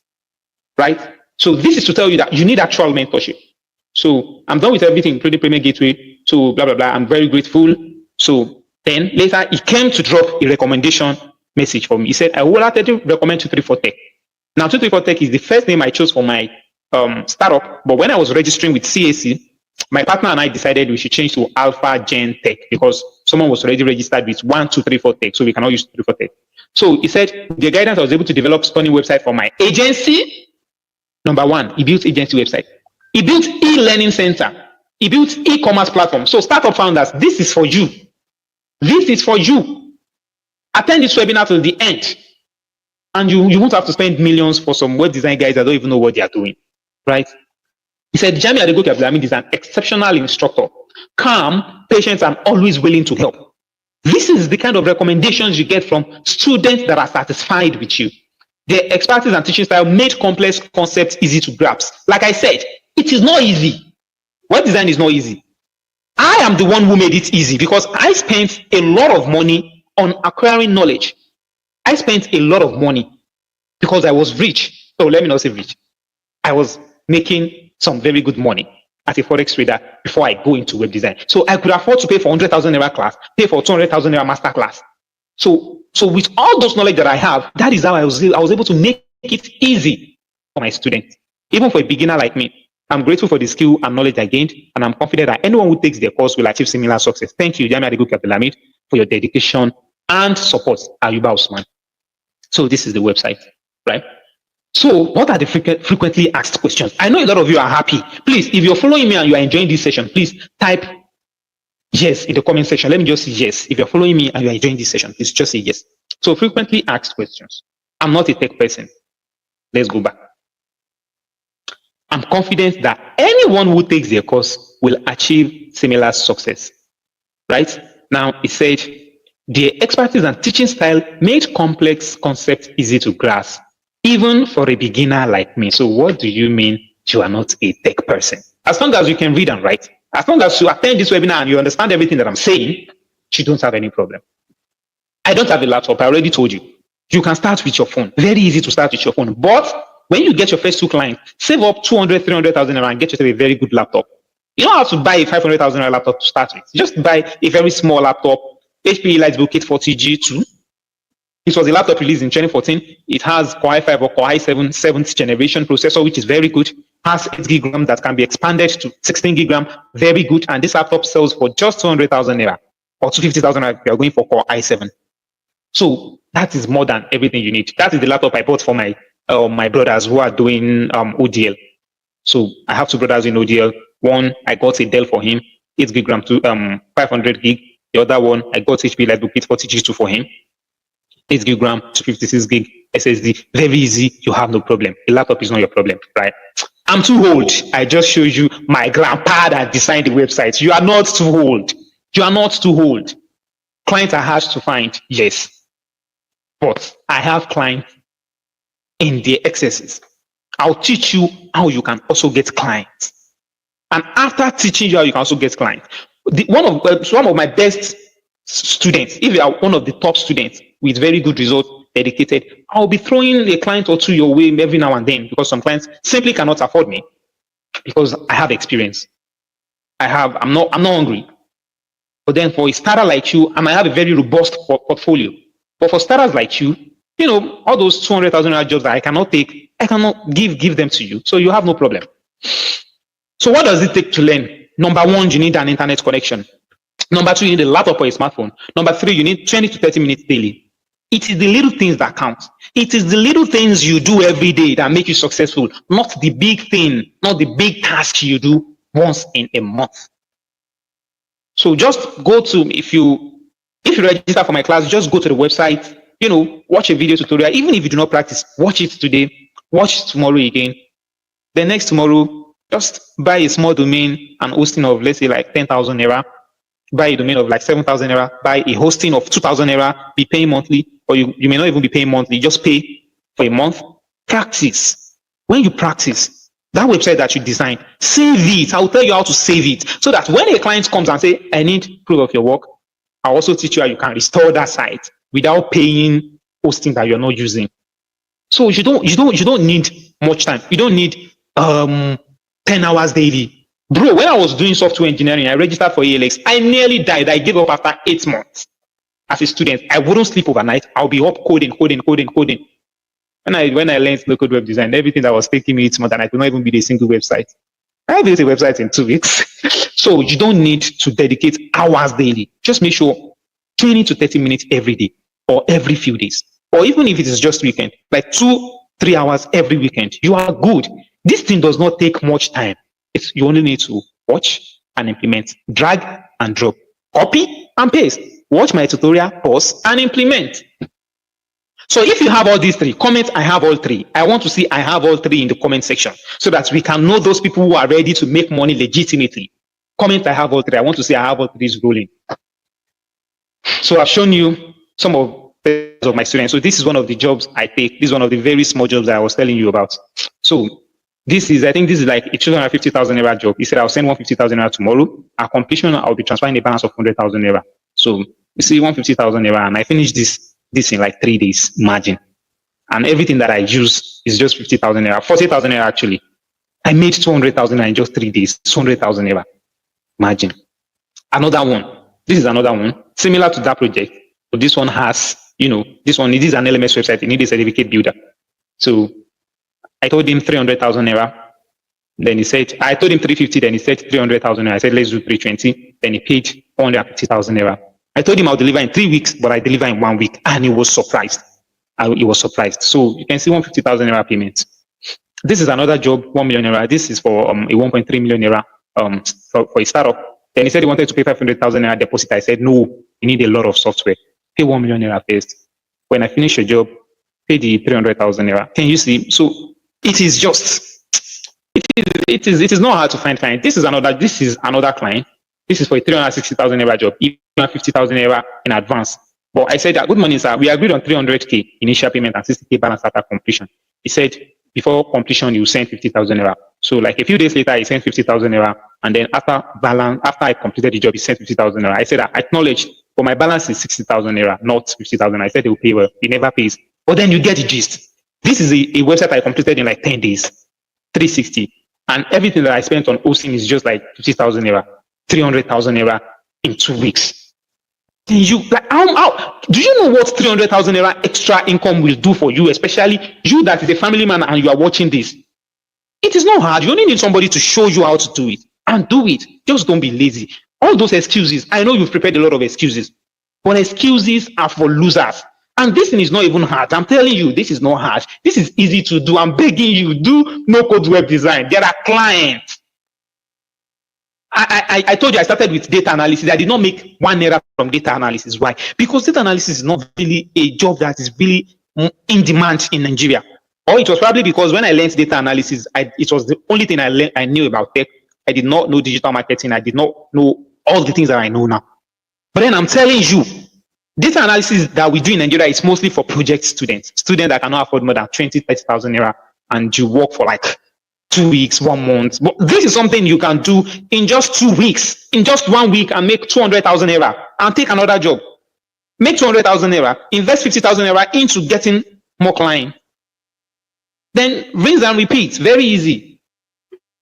right? So this is to tell you that you need actual mentorship. So I'm done with everything, including payment gateway. So blah blah blah. I'm very grateful. So then later he came to drop a recommendation message for me. He said, I would like to recommend 234 Tech. Now 234 Tech is the first name I chose for my startup. But when I was registering with CAC, my partner and I decided we should change to Alpha Gen Tech because someone was already registered with 1234 Tech, so we cannot use 234 Tech. So he said, the guidance I was able to develop stunning website for my agency. Number one, he built agency website. He built e-learning center. He built e-commerce platform. So startup founders, this is for you. This is for you. Attend this webinar till the end. And you won't have to spend millions for some web design guys that don't even know what they are doing. Right? He said, Jami Adegoke Abdulhamid is an exceptional instructor. Calm, patient, and always willing to help. This is the kind of recommendations you get from students that are satisfied with you. Their expertise and teaching style made complex concepts easy to grasp. Like I said, it is not easy. Web design is not easy. I am the one who made it easy because I spent a lot of money on acquiring knowledge. I spent a lot of money because I was rich. So let me not say rich. I was making some very good money as a forex trader before I go into web design. So I could afford to pay for 100,000 naira class, pay for 200,000 naira master class. So with all those knowledge that I have, that is how I was able to make it easy for my students. Even for a beginner like me, I'm grateful for the skill and knowledge I gained, and I'm confident that anyone who takes their course will achieve similar success. Thank you, Jami Adegoke Abdulhamid, for your dedication and support, Ayuba Usman. So this is the website, right? So what are the frequently asked questions? I know a lot of you are happy. Please, if you're following me and you are enjoying this session, please type yes in the comment section. Let me just say yes. If you're following me and you are enjoying this session, please just say yes. So frequently asked questions. I'm not a tech person. Let's go back. I'm confident that anyone who takes their course will achieve similar success, right? Now, it said, their expertise and teaching style made complex concepts easy to grasp, even for a beginner like me. So what do you mean you are not a tech person? As long as you can read and write, as long as you attend this webinar and you understand everything that I'm saying, you don't have any problem. I don't have a laptop. I already told you. You can start with your phone. Very easy to start with your phone. But When you get your first 2 clients, save up 200, 300,000 naira and get yourself a very good laptop. You don't have to buy a 500,000 naira laptop to start with. Just buy a very small laptop, HP EliteBook 840G2. This was a laptop released in 2014. It has Core i5 or Core i7 7th generation processor, which is very good. Has 8 gig RAM that can be expanded to 16 gig RAM, very good. And this laptop sells for just 200,000 naira or 250,000 naira if you are going for Core i7. So that is more than everything you need. That is the laptop I bought for my brothers who are doing ODL. So I have 2 brothers in ODL. One, I got a Dell for him, 8 gig RAM to 500 gig. The other one, I got HP EliteBook 840G2 for him, 8 gig RAM to 56 gig SSD. Very easy. You have no problem. The laptop is not your problem, right? I'm too old. I just showed you my grandpa that designed the website. You are not too old. You are not too old. Clients are hard to find, yes. But I have clients in their excesses. I'll teach you how you can also get clients. And after teaching you how you can also get clients, one of my best students, if you are one of the top students with very good results, dedicated, I'll be throwing a client or 2 your way every now and then, because some clients simply cannot afford me because I have experience. I'm not hungry. But then for a starter like you, I might have a very robust portfolio. But for starters like you, all those 200,000 jobs that I cannot take, I cannot give them to you. So you have no problem. So what does it take to learn? Number 1, you need an internet connection. Number 2, you need a laptop or a smartphone. Number 3, you need 20 to 30 minutes daily. It is the little things that count. It is the little things you do every day that make you successful, not the big thing, not the big task you do once in a month. So just go to, if you register for my class, just go to the website, watch a video tutorial. Even if you do not practice, watch it today, watch tomorrow again. The next tomorrow, just buy a small domain and hosting of, let's say, like 10,000 naira. Buy a domain of like 7,000 naira. Buy a hosting of 2,000 naira. Be paying monthly, or you may not even be paying monthly. Just pay for a month. Practice. When you practice, that website that you designed, save it. I'll tell you how to save it, so that when a client comes and say, I need proof of your work, I'll also teach you how you can restore that site without paying hosting that you're not using. So you don't need much time. You don't need 10 hours daily. Bro, when I was doing software engineering, I registered for ALX. I nearly died. I gave up after 8 months. As a student, I wouldn't sleep overnight. I'll be up coding. When I learned low-code web design, everything that was taking me 8 months, and I could not even build a single website. I built a website in 2 weeks. So you don't need to dedicate hours daily. Just make sure 20 to 30 minutes every day or every few days. Or even if it is just weekend, like 2-3 hours every weekend, you are good. This thing does not take much time. You only need to watch and implement, drag and drop, copy and paste, watch my tutorial, pause and implement. So if you have all these 3, comment I have all 3. I want to see I have all 3 in the comment section, so that we can know those people who are ready to make money legitimately. Comment I have all 3. I want to see I have all 3 is rolling. So I've shown you some of my students. So this is one of the jobs I take. This is one of the very small jobs that I was telling you about. So I think this is like a 250,000 naira job. He said, I'll send 150,000 naira tomorrow. At completion, I'll be transferring a balance of 100,000 naira. So you see 150,000 naira, and I finished this in like 3 days margin. And everything that I use is just 50,000 naira, 40,000 naira actually. I made 200,000 naira in just 3 days, 200,000 naira margin. Another one. This is another one similar to that project. But this one has, this is an LMS website. You need a certificate builder. So I told him 300,000 naira. Then he said, I told him 350. Then he said 300,000 naira. I said, let's do 320. Then he paid 450,000 naira. I told him I'll deliver in 3 weeks, but I deliver in 1 week. And he was surprised. He was surprised. So you can see 150,000 naira payment. This is another job, 1 million naira. This is for a 1.3 million naira for a startup. Then he said he wanted to pay 500,000 naira deposit. I said, no, you need a lot of software. Pay 1 million naira first. When I finish your job, pay the 300,000 naira. Can you see? So it is just, it is not hard to find client. This is another client. This is for a 360,000 naira job, even 50,000 naira in advance. But I said, good morning, sir. We agreed on 300K initial payment and 60K balance after completion. He said, before completion, you send 50,000 naira. So like a few days later, he sent 50,000 naira. And then after I completed the job, he sent 50,000 naira. I said, I acknowledge, but my balance is 60,000 naira, not 50,000. I said, he will pay well. He never pays. But then you get the gist. This is a website I completed in like 10 days, 360. And everything that I spent on hosting is just like 50,000 naira, 300,000 naira in 2 weeks. Then you, like, how, do you know what 300,000 naira extra income will do for you, especially you that is a family man and you are watching this? It is not hard. You only need somebody to show you how to do it, and do it. Just don't be lazy. All those excuses, I know you've prepared a lot of excuses, but excuses are for losers. And this thing is not even hard. I'm telling you, this is not hard. This is easy to do. I'm begging you, do no code web design. There are clients. I told you I started with data analysis. I did not make 1 naira from data analysis. Why? Because data analysis is not really a job that is really in demand in Nigeria. Or it was probably because when I learned data analysis, it was the only thing I knew about tech. I did not know digital marketing. I did not know all the things that I know now. But then I'm telling you, data analysis that we do in Nigeria is mostly for project students that cannot afford more than 20,000-30,000 naira, and you work for like 2 weeks, 1 month. But this is something you can do in just 2 weeks, in just 1 week, and make 200,000 naira and take another job. Make 200,000 naira, invest 50,000 naira into getting more clients. Then rinse and repeat. Very easy.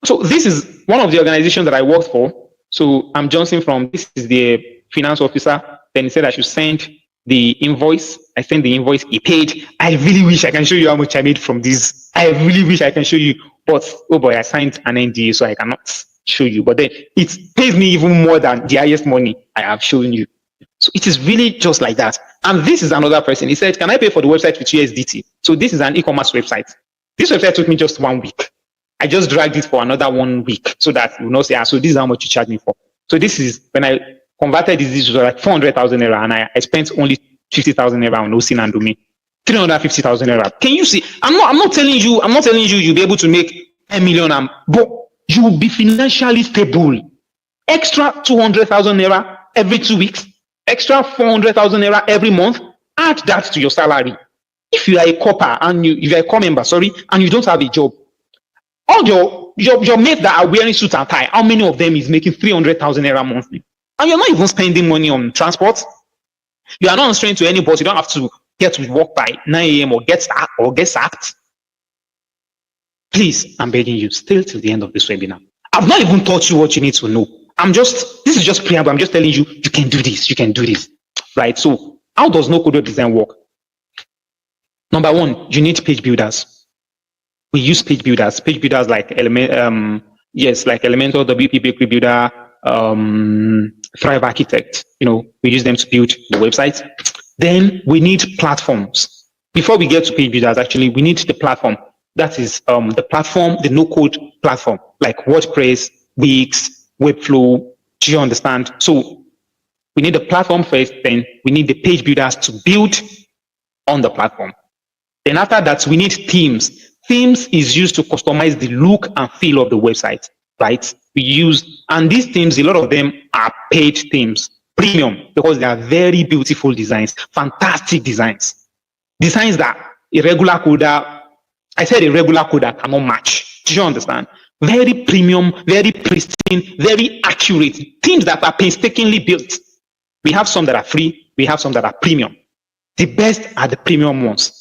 So this is one of the organizations that I worked for. So I'm Johnson from, this is the finance officer. Then he said I should send the invoice. I sent the invoice. He paid. I really wish I can show you how much I made from this. I really wish I can show you. But, oh boy, I signed an NDA, so I cannot show you. But then it pays me even more than the highest money I have shown you. So it is really just like that. And this is another person. He said, can I pay for the website with USDT? So this is an e-commerce website. This website took me just 1 week. I just dragged it for another 1 week so that you know, say, so this is how much you charge me for. So this is when I converted this to like 400,000 naira, and I spent only 50,000 naira on hosting and domain. 350,000 naira. Can you see? I'm not telling you you'll be able to make 10 million, but you will be financially stable. Extra 200,000 naira every 2 weeks, extra 400,000 naira every month. Add that to your salary. If you are a copper and if you're a core member, and you don't have a job, all your mates that are wearing suit and tie, how many of them is making 300,000 naira monthly? And you're not even spending money on transport. You are not answering to any boss. You don't have to get to work by 9 a.m. or get sacked. Please, I'm begging you, stay till the end of this webinar. I've not even taught you what you need to know. This is just preamble. I'm just telling you, you can do this, right? So how does no code web design work? Number one, you need page builders. We use page builders like Elementor, WP Bakery Builder, Thrive Architect. We use them to build the website. Then we need platforms. Before we get to page builders, actually, we need the platform. That is the no-code platform, like WordPress, Wix, Webflow. Do you understand? So we need the platform first, then we need the page builders to build on the platform. Then after that, we need themes. Themes is used to customize the look and feel of the website, right? And these themes, a lot of them are paid themes, premium, because they are very beautiful designs, fantastic designs. Designs that a regular coder cannot match. Do you understand? Very premium, very pristine, very accurate. Themes that are painstakingly built. We have some that are free, we have some that are premium. The best are the premium ones.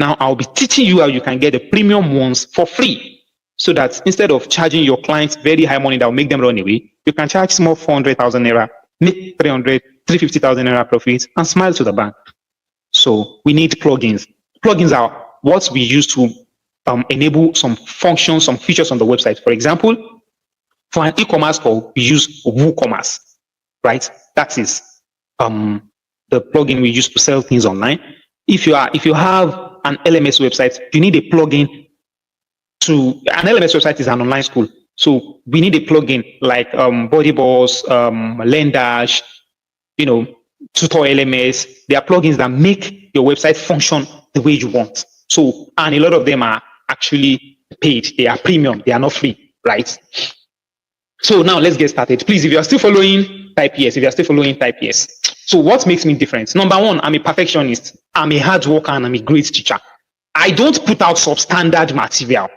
Now, I'll be teaching you how you can get the premium ones for free, so that instead of charging your clients very high money that will make them run away, you can charge small 400,000 naira, make 350,000 naira profits, and smile to the bank. So we need plugins. Plugins are what we use to enable some functions, some features on the website. For example, for an e-commerce call, we use WooCommerce, right? That is the plugin we use to sell things online. If you have an LMS website, you need a plugin an LMS website is an online school. So we need a plugin like Bodyboss, Lendash, Tutor LMS. They are plugins that make your website function the way you want. So, and a lot of them are actually paid. They are premium. They are not free, right? So now let's get started. Please, if you are still following, type yes. If you are still following, type yes. So what makes me different? Number one, I'm a perfectionist. I'm a hard worker, and I'm a great teacher. I don't put out substandard material,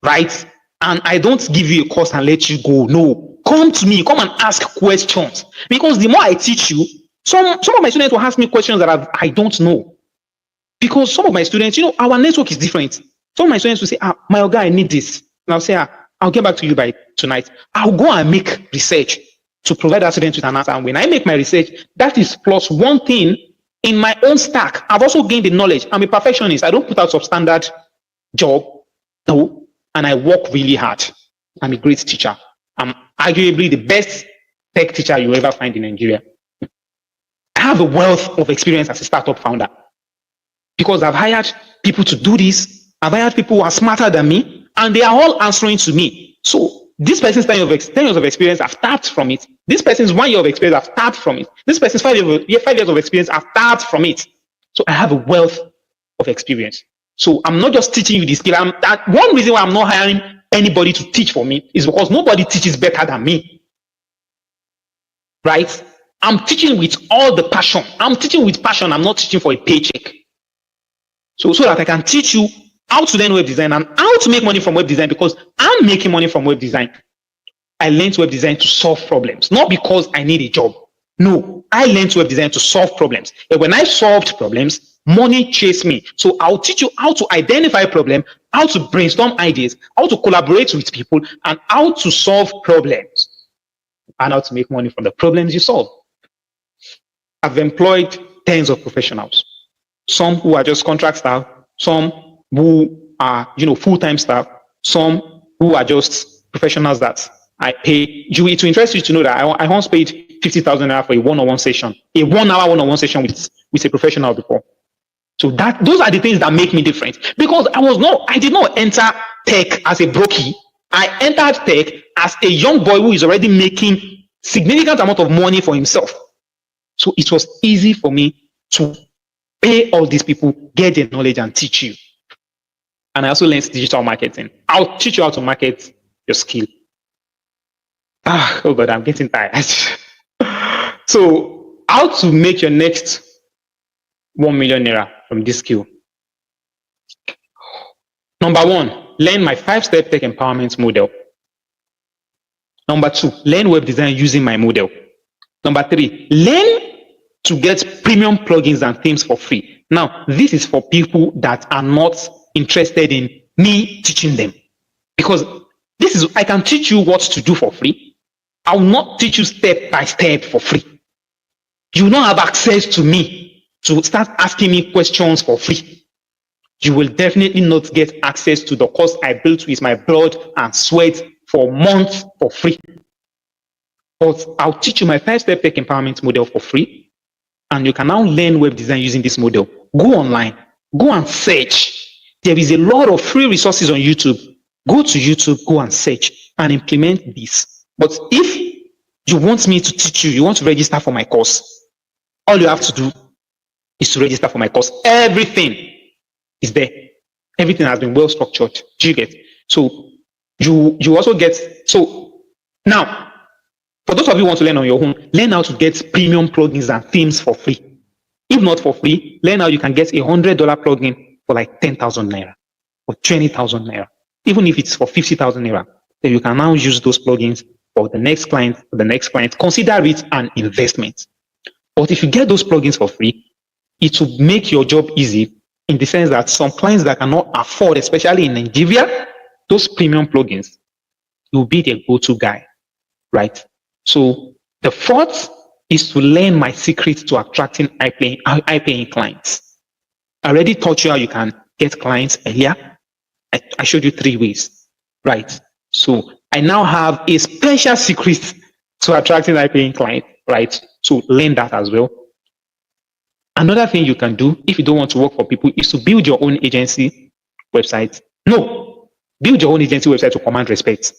right? And I don't give you a course and let you go. No, come to me, come and ask questions. Because the more I teach you, some of my students will ask me questions that I don't know. Because some of my students, our network is different. Some of my students will say, my Oga, I need this. And I'll say, I'll get back to you by tonight. I'll go and make research to provide that student with an answer. And when I make my research, that is plus one thing in my own stack. I've also gained the knowledge. I'm a perfectionist. I don't put out substandard job. No. And I work really hard. I'm a great teacher. I'm arguably the best tech teacher you ever find in Nigeria. I have a wealth of experience as a startup founder because I've hired people to do this. I've hired people who are smarter than me, and they are all answering to me. So this person's 10 years of experience, I've tapped from it. This person's 1 year of experience, I've tapped from it. This person's 5 years of experience, I've tapped from it. So I have a wealth of experience. So I'm not just teaching you the skill. One reason why I'm not hiring anybody to teach for me is because nobody teaches better than me. Right? I'm teaching with all the passion. I'm teaching with passion. I'm not teaching for a paycheck. So that I can teach you how to learn web design and how to make money from web design, because I'm making money from web design. I learned web design to solve problems, not because I need a job. No, I learned web design to solve problems. And when I solved problems, money chased me. So I'll teach you how to identify a problem, how to brainstorm ideas, how to collaborate with people, and how to solve problems, and how to make money from the problems you solve. I've employed tens of professionals, some who are just contract staff, some who are, full-time staff, some who are just professionals that I pay. It will interest you to know that I once paid 50,000 naira for a one-on-one session, a 1 hour one-on-one session with a professional before. So those are the things that make me different, because I did not enter tech as a brokey. I entered tech as a young boy who is already making significant amount of money for himself. So it was easy for me to pay all these people, get their knowledge, and teach you. And I also learned digital marketing. I'll teach you how to market your skill. Oh God, I'm getting tired. So how to make your next 1 million naira from this skill. Number 1, learn my 5-step tech empowerment model. Number 2, learn web design using my model. Number 3, learn to get premium plugins and themes for free. Now, this is for people that are not interested in me teaching them, because I can teach you what to do for free. I will not teach you step by step for free. You will not have access to me to start asking me questions for free. You will definitely not get access to the course I built with my blood and sweat for months for free. But I'll teach you my 5-step tech empowerment model for free, and you can now learn web design using this model. Go online, go and search. There is a lot of free resources on YouTube. Go to YouTube, go and search and implement this. But if you want me to teach you, you want to register for my course, all you have to do is to register for my course. Everything is there. Everything has been well structured. Do you get? So you also get, so now, for those of you who want to learn on your own, learn how to get premium plugins and themes for free. If not for free, learn how you can get $100 plugin for like 10,000 naira or 20,000 naira. Even if it's for 50,000 naira, then you can now use those plugins for the next client, Consider it an investment. But if you get those plugins for free, it will make your job easy, in the sense that some clients that cannot afford, especially in Nigeria, those premium plugins, you'll be their go-to guy, right? So the fourth is to learn my secret to attracting high-paying clients. I already taught you how you can get clients earlier. I showed you 3 ways, right? So I now have a special secret to attracting high-paying clients, right? So learn that as well. Another thing you can do if you don't want to work for people is to build your own agency website. No, build your own agency website to command respect.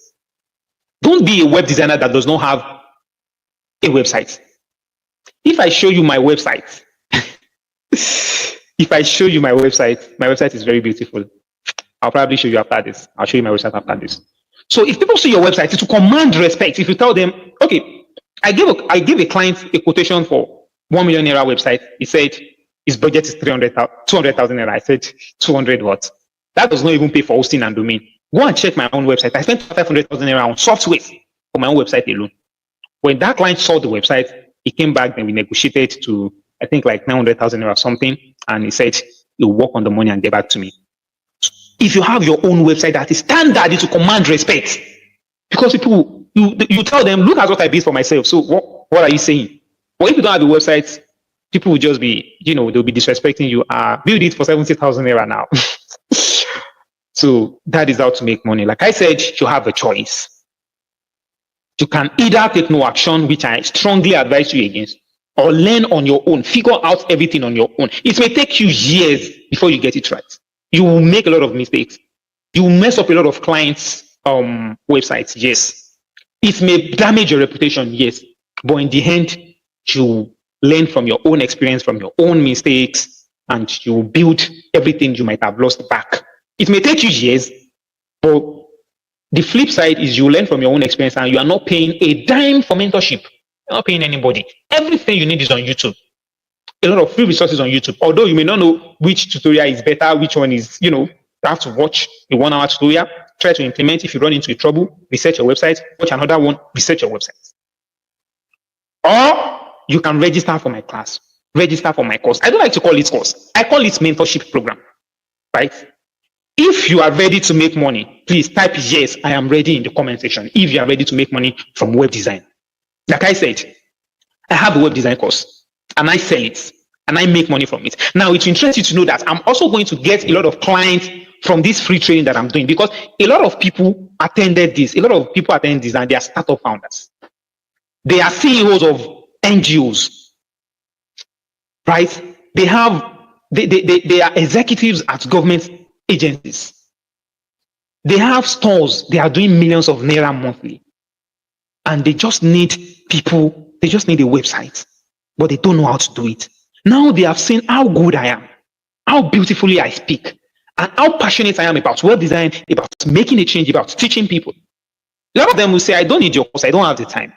Don't be a web designer that does not have a website. If I show you my website, my website is very beautiful. I'll probably show you after this. I'll show you my website after this. So if people see your website, it's to command respect. If you tell them, okay, I give a client a quotation for 1 million naira website. He said his budget is 200,000 naira. I said 200 what? That does not even pay for hosting and domain. Go and check my own website. I spent 500,000 naira on software for my own website alone. When that client saw the website, he came back and we negotiated to, I think, like 900,000 naira or something. And he said you work on the money and get back to me. If you have your own website that is standard, it will command respect. Because people, you tell them, look at what I built for myself. So what are you saying? But if you don't have a website, people will just be, they'll be disrespecting you. Build it for 70,000 naira now. So that is how to make money. Like I said, you have a choice. You can either take no action, which I strongly advise you against, or learn on your own, figure out everything on your own. It may take you years before you get it right. You will make a lot of mistakes. You will mess up a lot of clients' websites, yes. It may damage your reputation, yes. But in the end, you learn from your own experience, from your own mistakes, and you build everything you might have lost back. It may take you years, but the flip side is you learn from your own experience and you are not paying a dime for mentorship. You're not paying anybody. Everything you need is on YouTube. A lot of free resources on YouTube. Although you may not know which tutorial is better, which one is, you have to watch a 1 hour tutorial, try to implement. If you run into a trouble, research your website, watch another one, research your website. Or you can register for my class, register for my course. I don't like to call it course. I call it mentorship program, right? If you are ready to make money, please type yes, I am ready in the comment section. If you are ready to make money from web design. Like I said, I have a web design course and I sell it and I make money from it. Now, it interests you to know that I'm also going to get a lot of clients from this free training that I'm doing, because a lot of people attended this. A lot of people attend this and they are startup founders. They are CEOs of NGOs, right? They are executives at government agencies. They have stores. They are doing millions of naira monthly. And they just need people. They just need a website, but they don't know how to do it. Now they have seen how good I am, how beautifully I speak, and how passionate I am about web design, about making a change, about teaching people. A lot of them will say, I don't need your course. I don't have the time.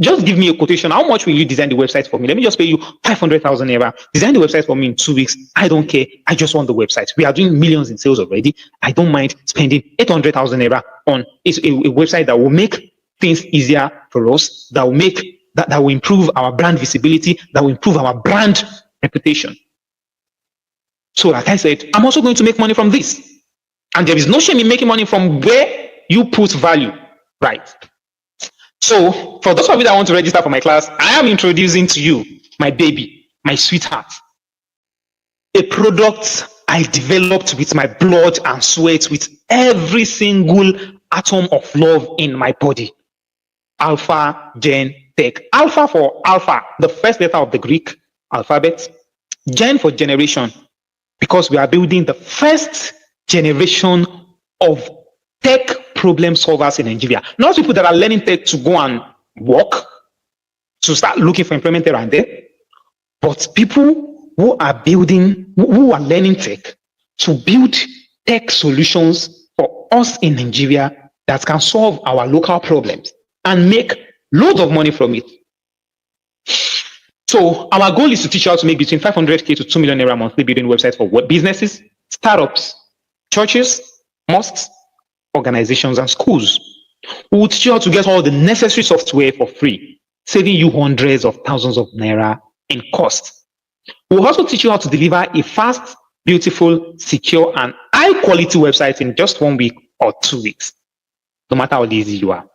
Just give me a quotation. How much will you design the website for me? Let me just pay you 500,000 naira. Design the website for me in 2 weeks. I don't care. I just want the website. We are doing millions in sales already. I don't mind spending 800,000 naira on a website that will make things easier for us, that will improve our brand visibility, that will improve our brand reputation. So like I said, I'm also going to make money from this. And there is no shame in making money from where you put value, right? So for those of you that want to register for my class, I am introducing to you my baby, my sweetheart, a product I developed with my blood and sweat, with every single atom of love in my body. Alpha Gen Tech. Alpha for alpha, the first letter of the Greek alphabet. Gen for generation, because we are building the first generation of tech problem solvers in Nigeria. Not people that are learning tech to go and work, to start looking for employment there and there, but people who are learning tech to build tech solutions for us in Nigeria that can solve our local problems and make loads of money from it. So our goal is to teach you how to make between 500K to 2 million naira monthly building websites for web businesses, startups, churches, mosques, organizations, and schools. We will teach you how to get all the necessary software for free, saving you hundreds of thousands of naira in cost. We will also teach you how to deliver a fast, beautiful, secure, and high-quality website in just 1 week or 2 weeks, no matter how lazy you are.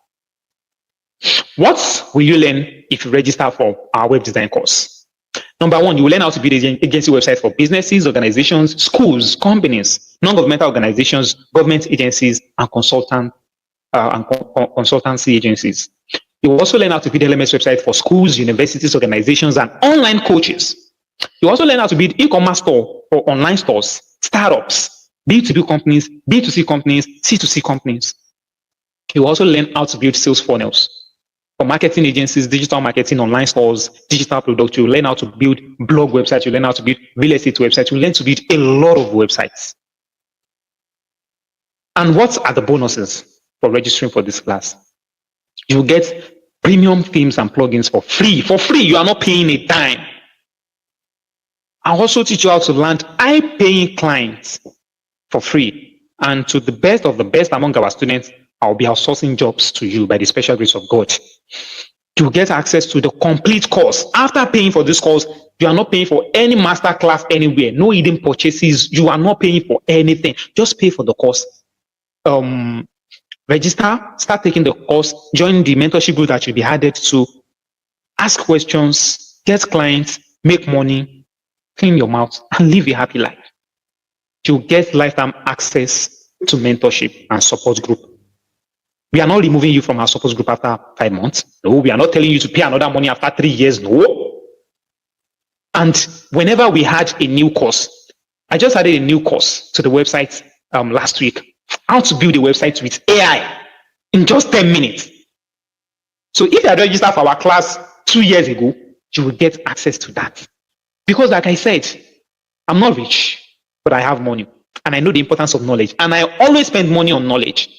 What will you learn if you register for our web design course? Number one, you will learn how to build agency websites for businesses, organizations, schools, companies, non-governmental organizations, government agencies, and consultancy agencies. You will also learn how to build LMS websites for schools, universities, organizations, and online coaches. You also learn how to build e-commerce store for online stores, startups, B2B companies, B2C companies, C2C companies. You also learn how to build sales funnels for marketing agencies, digital marketing, online stores, digital products. You learn how to build blog websites. You learn how to build real estate websites. You learn to build a lot of websites. And what are the bonuses for registering for this class? You get premium themes and plugins for free. For free, you are not paying a dime. I'll also teach you how to land high-paying clients for free. And to the best of the best among our students, I'll be outsourcing jobs to you by the special grace of God. You get access to the complete course. After paying for this course, You are not paying for any master class anywhere. No hidden purchases. You are not paying for anything. Just pay for the course. Register, start taking the course, join the mentorship group that you'll be added to, ask questions, get clients, make money, clean your mouth, and live a happy life. You'll get lifetime access to mentorship and support group. We are not removing you from our support group after 5 months. No, we are not telling you to pay another money after 3 years. No. And whenever we had a new course, I just added a new course to the website last week. How to build a website with AI in just 10 minutes. So if you had registered for our class 2 years ago, you will get access to that. Because like I said, I'm not rich, but I have money. And I know the importance of knowledge. And I always spend money on knowledge.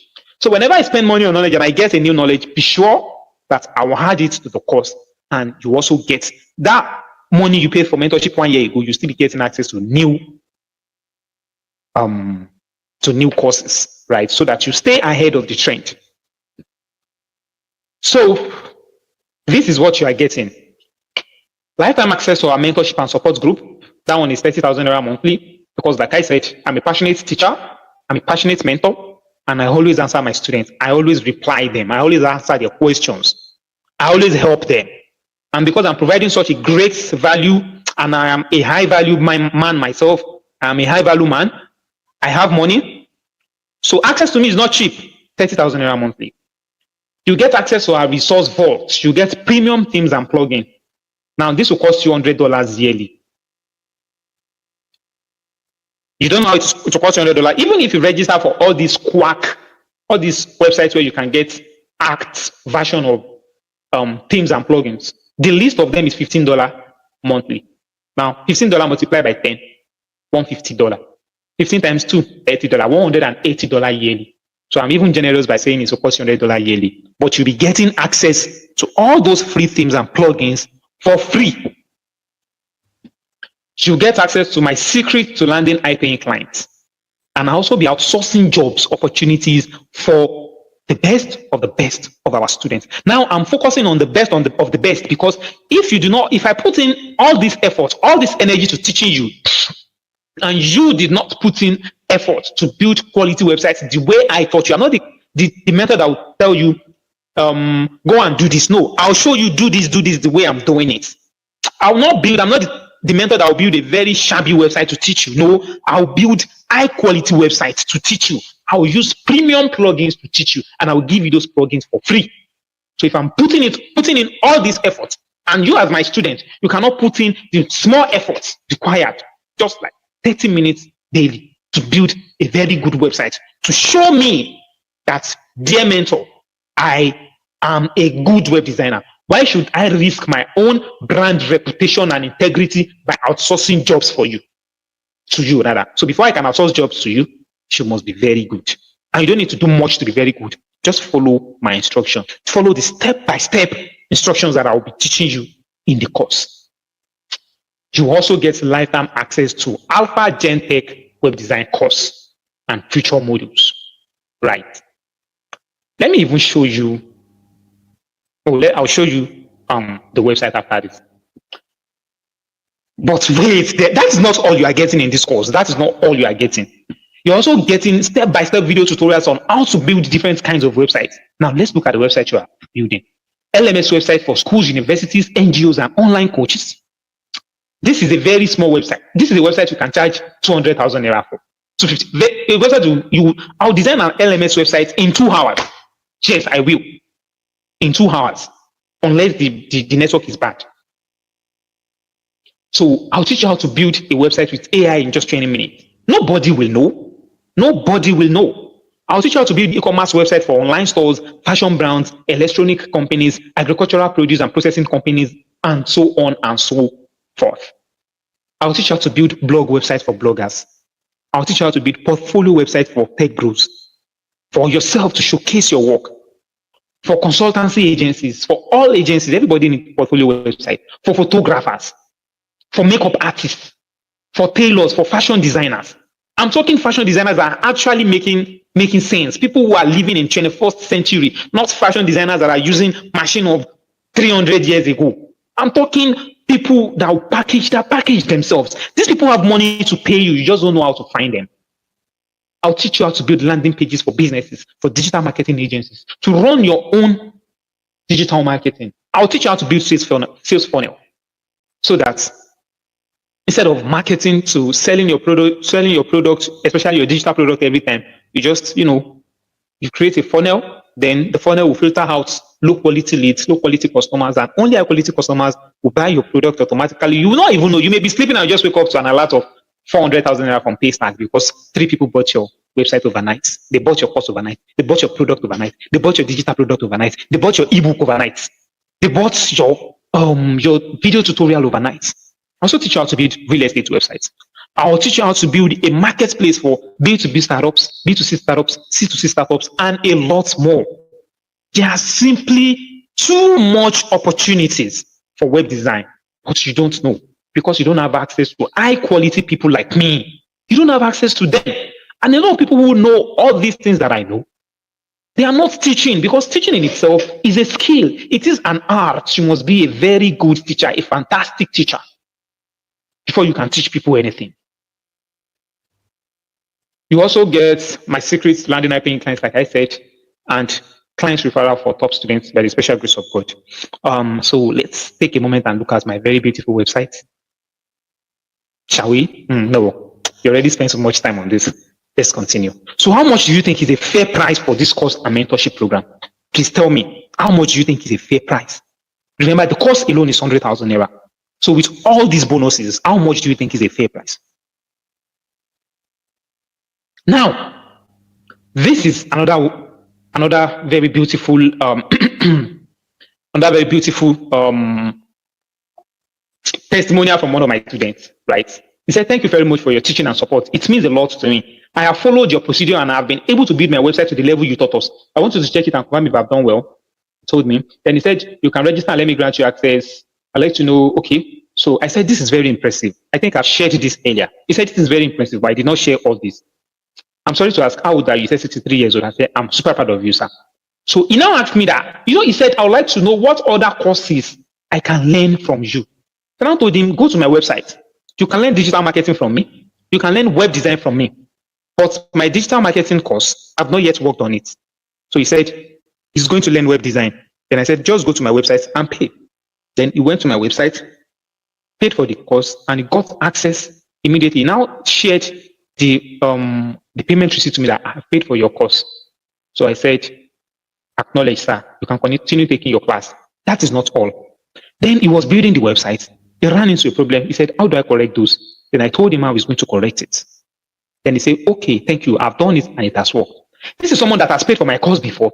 So whenever I spend money on knowledge and I get a new knowledge, be sure that I will add it to the course. And you also get that money you paid for mentorship 1 year ago, you still be getting access to new courses, right? So that you stay ahead of the trend. So this is what you are getting. Lifetime access to our mentorship and support group. That one is 30,000 naira monthly. Because like I said, I'm a passionate teacher. I'm a passionate mentor. And I always answer my students. I always reply them. I always answer their questions. I always help them. And because I'm providing such a great value, and I am a high value man myself, I'm a high value man, I have money. So access to me is not cheap, 30,000 naira monthly. You get access to our resource vault. You get premium themes and plugins. Now, this will cost you $100 yearly. You don't know how it will cost you $100. Even if you register for all these all these websites where you can get act version of themes and plugins, the list of them is $15 monthly. Now, $15 multiplied by 10, $150. 15 times 2, $30, $180 yearly. So I'm even generous by saying it's supposed to $100 yearly. But you'll be getting access to all those free themes and plugins for free. You'll get access to my secret to landing high-paying clients. And I'll also be outsourcing jobs opportunities for the best of our students. Now I'm focusing on the best of the best, because if I put in all this effort, all this energy to teaching you, and you did not put in effort to build quality websites the way I taught you, I'm not the method that will tell you, go and do this. No, I'll show you do this the way I'm doing it. I'm not the method that will build a very shabby website to teach you. No, I'll build high quality websites to teach you. I will use premium plugins to teach you, and I will give you those plugins for free. So if I'm putting in all this effort, and you as my student, you cannot put in the small efforts required, just like 30 minutes daily, to build a very good website, to show me that, dear mentor, I am a good web designer. Why should I risk my own brand reputation and integrity by outsourcing jobs to you rather? So before I can outsource jobs to you, you must be very good. And you don't need to do much to be very good. Just follow my instruction. Follow the step-by-step instructions that I will be teaching you in the course. You also get lifetime access to Alpha Gen Tech web design course and future modules. Right. Let me even show you. I'll show you the website after this. But wait, that's not all you are getting in this course. That is not all you are getting. You're also getting step-by-step video tutorials on how to build different kinds of websites. Now, let's look at the website you are building. LMS website for schools, universities, NGOs, and online coaches. This is a very small website. This is a website you can charge 200,000 naira for. 250. A website I'll design an LMS website in 2 hours. Yes, I will. In 2 hours, unless the network is bad. So I'll teach you how to build a website with AI in just 20 minutes. Nobody will know. Nobody will know. I'll teach you how to build e-commerce website for online stores, fashion brands, electronic companies, agricultural produce and processing companies, and so on and so forth. I'll teach you how to build blog websites for bloggers. I'll teach you how to build portfolio websites for tech groups, for yourself to showcase your work, for consultancy agencies, for all agencies, everybody needs portfolio website, for photographers, for makeup artists, for tailors, for fashion designers. I'm talking fashion designers that are actually making sense. People who are living in 21st century, not fashion designers that are using machine of 300 years ago. I'm talking people that will package themselves. These people have money to pay you. You just don't know how to find them. I'll teach you how to build landing pages for businesses, for digital marketing agencies, to run your own digital marketing. I'll teach you how to build sales funnel so that instead of marketing to selling your product, especially your digital product every time, you just, you create a funnel, then the funnel will filter out low quality leads, low quality customers, and only high quality customers will buy your product automatically. You will not even know. You may be sleeping and just wake up to an alert of 400,000 naira from Paystack because 3 people bought your website overnight. They bought your course overnight. They bought your product overnight. They bought your digital product overnight. They bought your ebook overnight. They bought your video tutorial overnight. I also teach you how to build real estate websites. I'll teach you how to build a marketplace for B2B startups, B2C startups, C2C startups, and a lot more. There are simply too much opportunities for web design, but you don't know because you don't have access to high quality people like me. You don't have access to them. And a lot of people who know all these things that I know, they are not teaching because teaching in itself is a skill. It is an art. You must be a very good teacher, a fantastic teacher, before you can teach people anything. You also get my secrets to landing high paying clients, like I said, and clients referral for top students by the special grace of God. So let's take a moment and look at my very beautiful website. Shall we? No, you already spent so much time on this. Let's continue. So how much do you think is a fair price for this course and mentorship program? Please tell me, how much do you think is a fair price? Remember, the course alone is 100,000 naira. So with all these bonuses, how much do you think is a fair price? Now, this is another very beautiful testimonial from one of my students, right? He said, "Thank you very much for your teaching and support. It means a lot to me. I have followed your procedure and I've been able to build my website to the level you taught us. I want you to check it and confirm if I've done well." He told me. Then he said, "You can register and let me grant you access. I'd like to know." Okay. So I said, "This is very impressive. I think I've shared this earlier." He said, "This is very impressive, but I did not share all this." I'm sorry to ask, how old are you? He said 63 years old. I said, "I'm super proud of you, sir." So he now asked me that, he said, "I would like to know what other courses I can learn from you." And I told him, "Go to my website. You can learn digital marketing from me. You can learn web design from me. But my digital marketing course, I've not yet worked on it." So he said, he's going to learn web design. Then I said, "Just go to my website and pay." Then he went to my website, paid for the course, and he got access immediately. He now shared the payment receipt to me that I have paid for your course. So I said, "Acknowledge, sir. You can continue taking your class." That is not all. Then he was building the website. He ran into a problem. He said, "How do I correct those?" Then I told him how he's going to correct it. Then he said, "Okay, thank you. I've done it and it has worked." This is someone that has paid for my course before.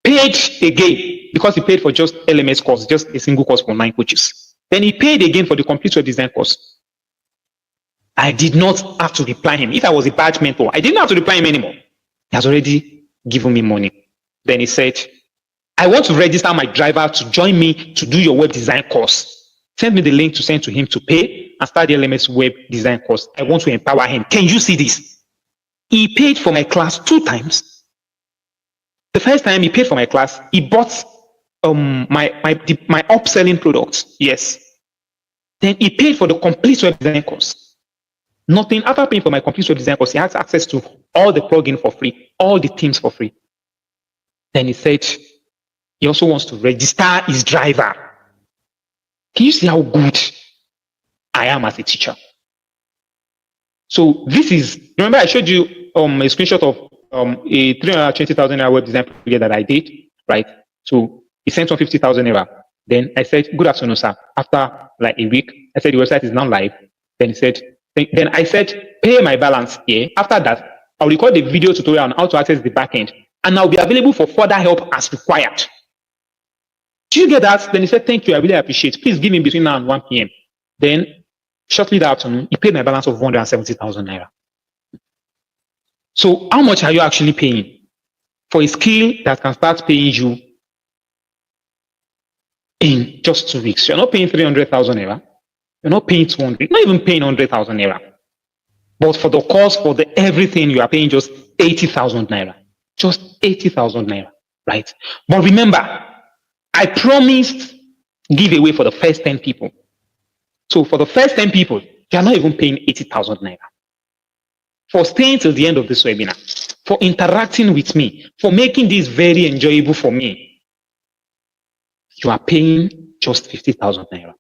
Paid again because he paid for just LMS course, just a single course for 9 coaches. Then he paid again for the complete web design course. I did not have to reply him. If I was a bad mentor, I didn't have to reply him anymore. He has already given me money. Then he said, "I want to register my driver to join me to do your web design course. Send me the link to send to him to pay and start the LMS web design course. I want to empower him." Can you see this? He paid for my class 2 times. The first time he paid for my class, he bought my upselling products. Yes. Then he paid for the complete web design course. Nothing after paying for my complete web design course, he has access to all the plugins for free, all the themes for free. Then he said he also wants to register his driver. Can you see how good I am as a teacher? So this is, remember I showed you a screenshot of a 320,000 naira web design project that I did, right? So he sent 150,000 naira. Then I said, "Good afternoon, sir." After like a week, I said, "The website is now live." Then I said, "Pay my balance here." After that, I'll record a video tutorial on how to access the backend, and I'll be available for further help as required. Do you get that? Then he said, "Thank you, I really appreciate. Please give me between now and 1 p.m. Then shortly that afternoon, he paid my balance of 170,000 naira. So how much are you actually paying for a skill that can start paying you in just 2 weeks? You're not paying 300,000 naira. You're not paying 200, not even paying 100,000 naira. But for the course, for the everything, you are paying just 80,000 naira. Just 80,000 naira, right? But remember, I promised giveaway for the first 10 people. So for the first 10 people, you are not even paying 80,000 naira. For staying till the end of this webinar, for interacting with me, for making this very enjoyable for me, you are paying just 50,000 naira.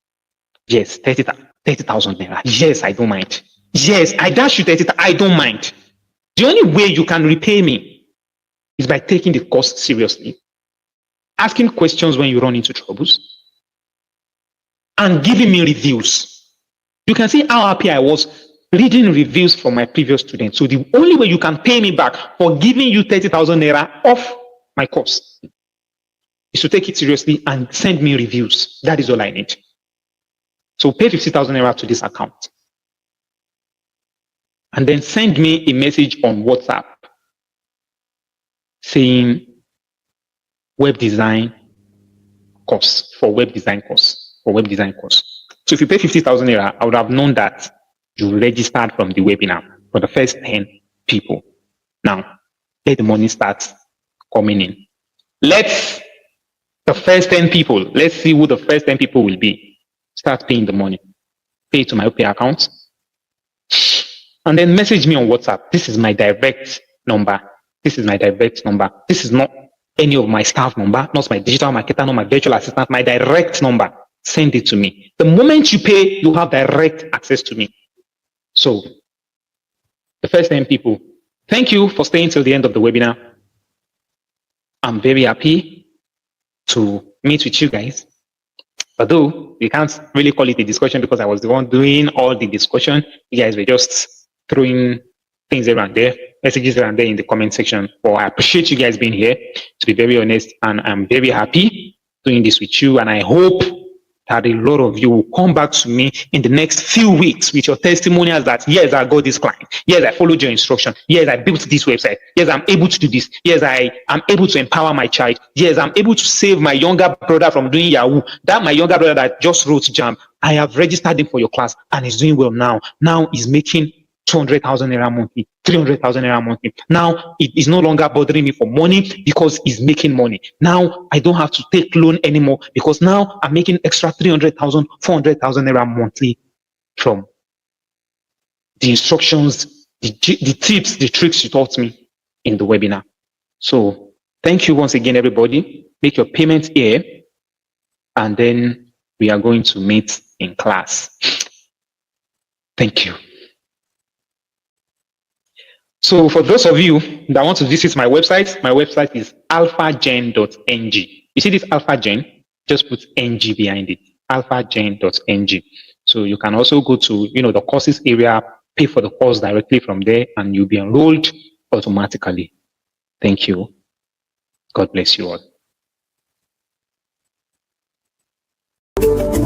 Yes, 30,000 naira. Yes, I don't mind. Yes, I dash you 30,000. I don't mind. The only way you can repay me is by taking the cost seriously, asking questions when you run into troubles, and giving me reviews. You can see how happy I was reading reviews from my previous students. So the only way you can pay me back for giving you 30,000 naira off my course is to take it seriously and send me reviews. That is all I need. So pay 50,000 naira to this account. And then send me a message on WhatsApp saying web design course for web design course for web design course. So if you pay 50,000 naira, I would have known that you registered from the webinar for the first 10 people. Now, let the money start coming in. Let's the first 10 people, let's see who the first 10 people will be. Start paying the money. Pay it to my OPay account. And then message me on WhatsApp. This is my direct number. This is my direct number. This is not any of my staff number, not my digital marketer, not my virtual assistant, my direct number. Send it to me. The moment you pay, you have direct access to me. So, the first 10 people, thank you for staying till the end of the webinar. I'm very happy to meet with you guys. Although we can't really call it a discussion because I was the one doing all the discussion. You guys were just throwing things around there, messages around there in the comment section. But I appreciate you guys being here, to be very honest, and I'm very happy doing this with you. And I hope that a lot of you will come back to me in the next few weeks with your testimonials that, yes, I got this client. Yes, I followed your instruction. Yes, I built this website. Yes, I'm able to do this. Yes, I am able to empower my child. Yes, I'm able to save my younger brother from doing Yahoo. That my younger brother that just wrote JAM, I have registered him for your class and he's doing well now. Now he's making 200,000 naira monthly, 300,000 naira monthly. Now it is no longer bothering me for money because he's making money. Now I don't have to take loan anymore because now I'm making extra 300,000, 400,000 naira monthly from the instructions, the tips, the tricks you taught me in the webinar. So thank you once again, everybody. Make your payments here, and then we are going to meet in class. Thank you. So for those of you that want to visit my website is alphagen.ng. You see this alphagen? Just put ng behind it, alphagen.ng. So you can also go to, the courses area, pay for the course directly from there, and you'll be enrolled automatically. Thank you. God bless you all.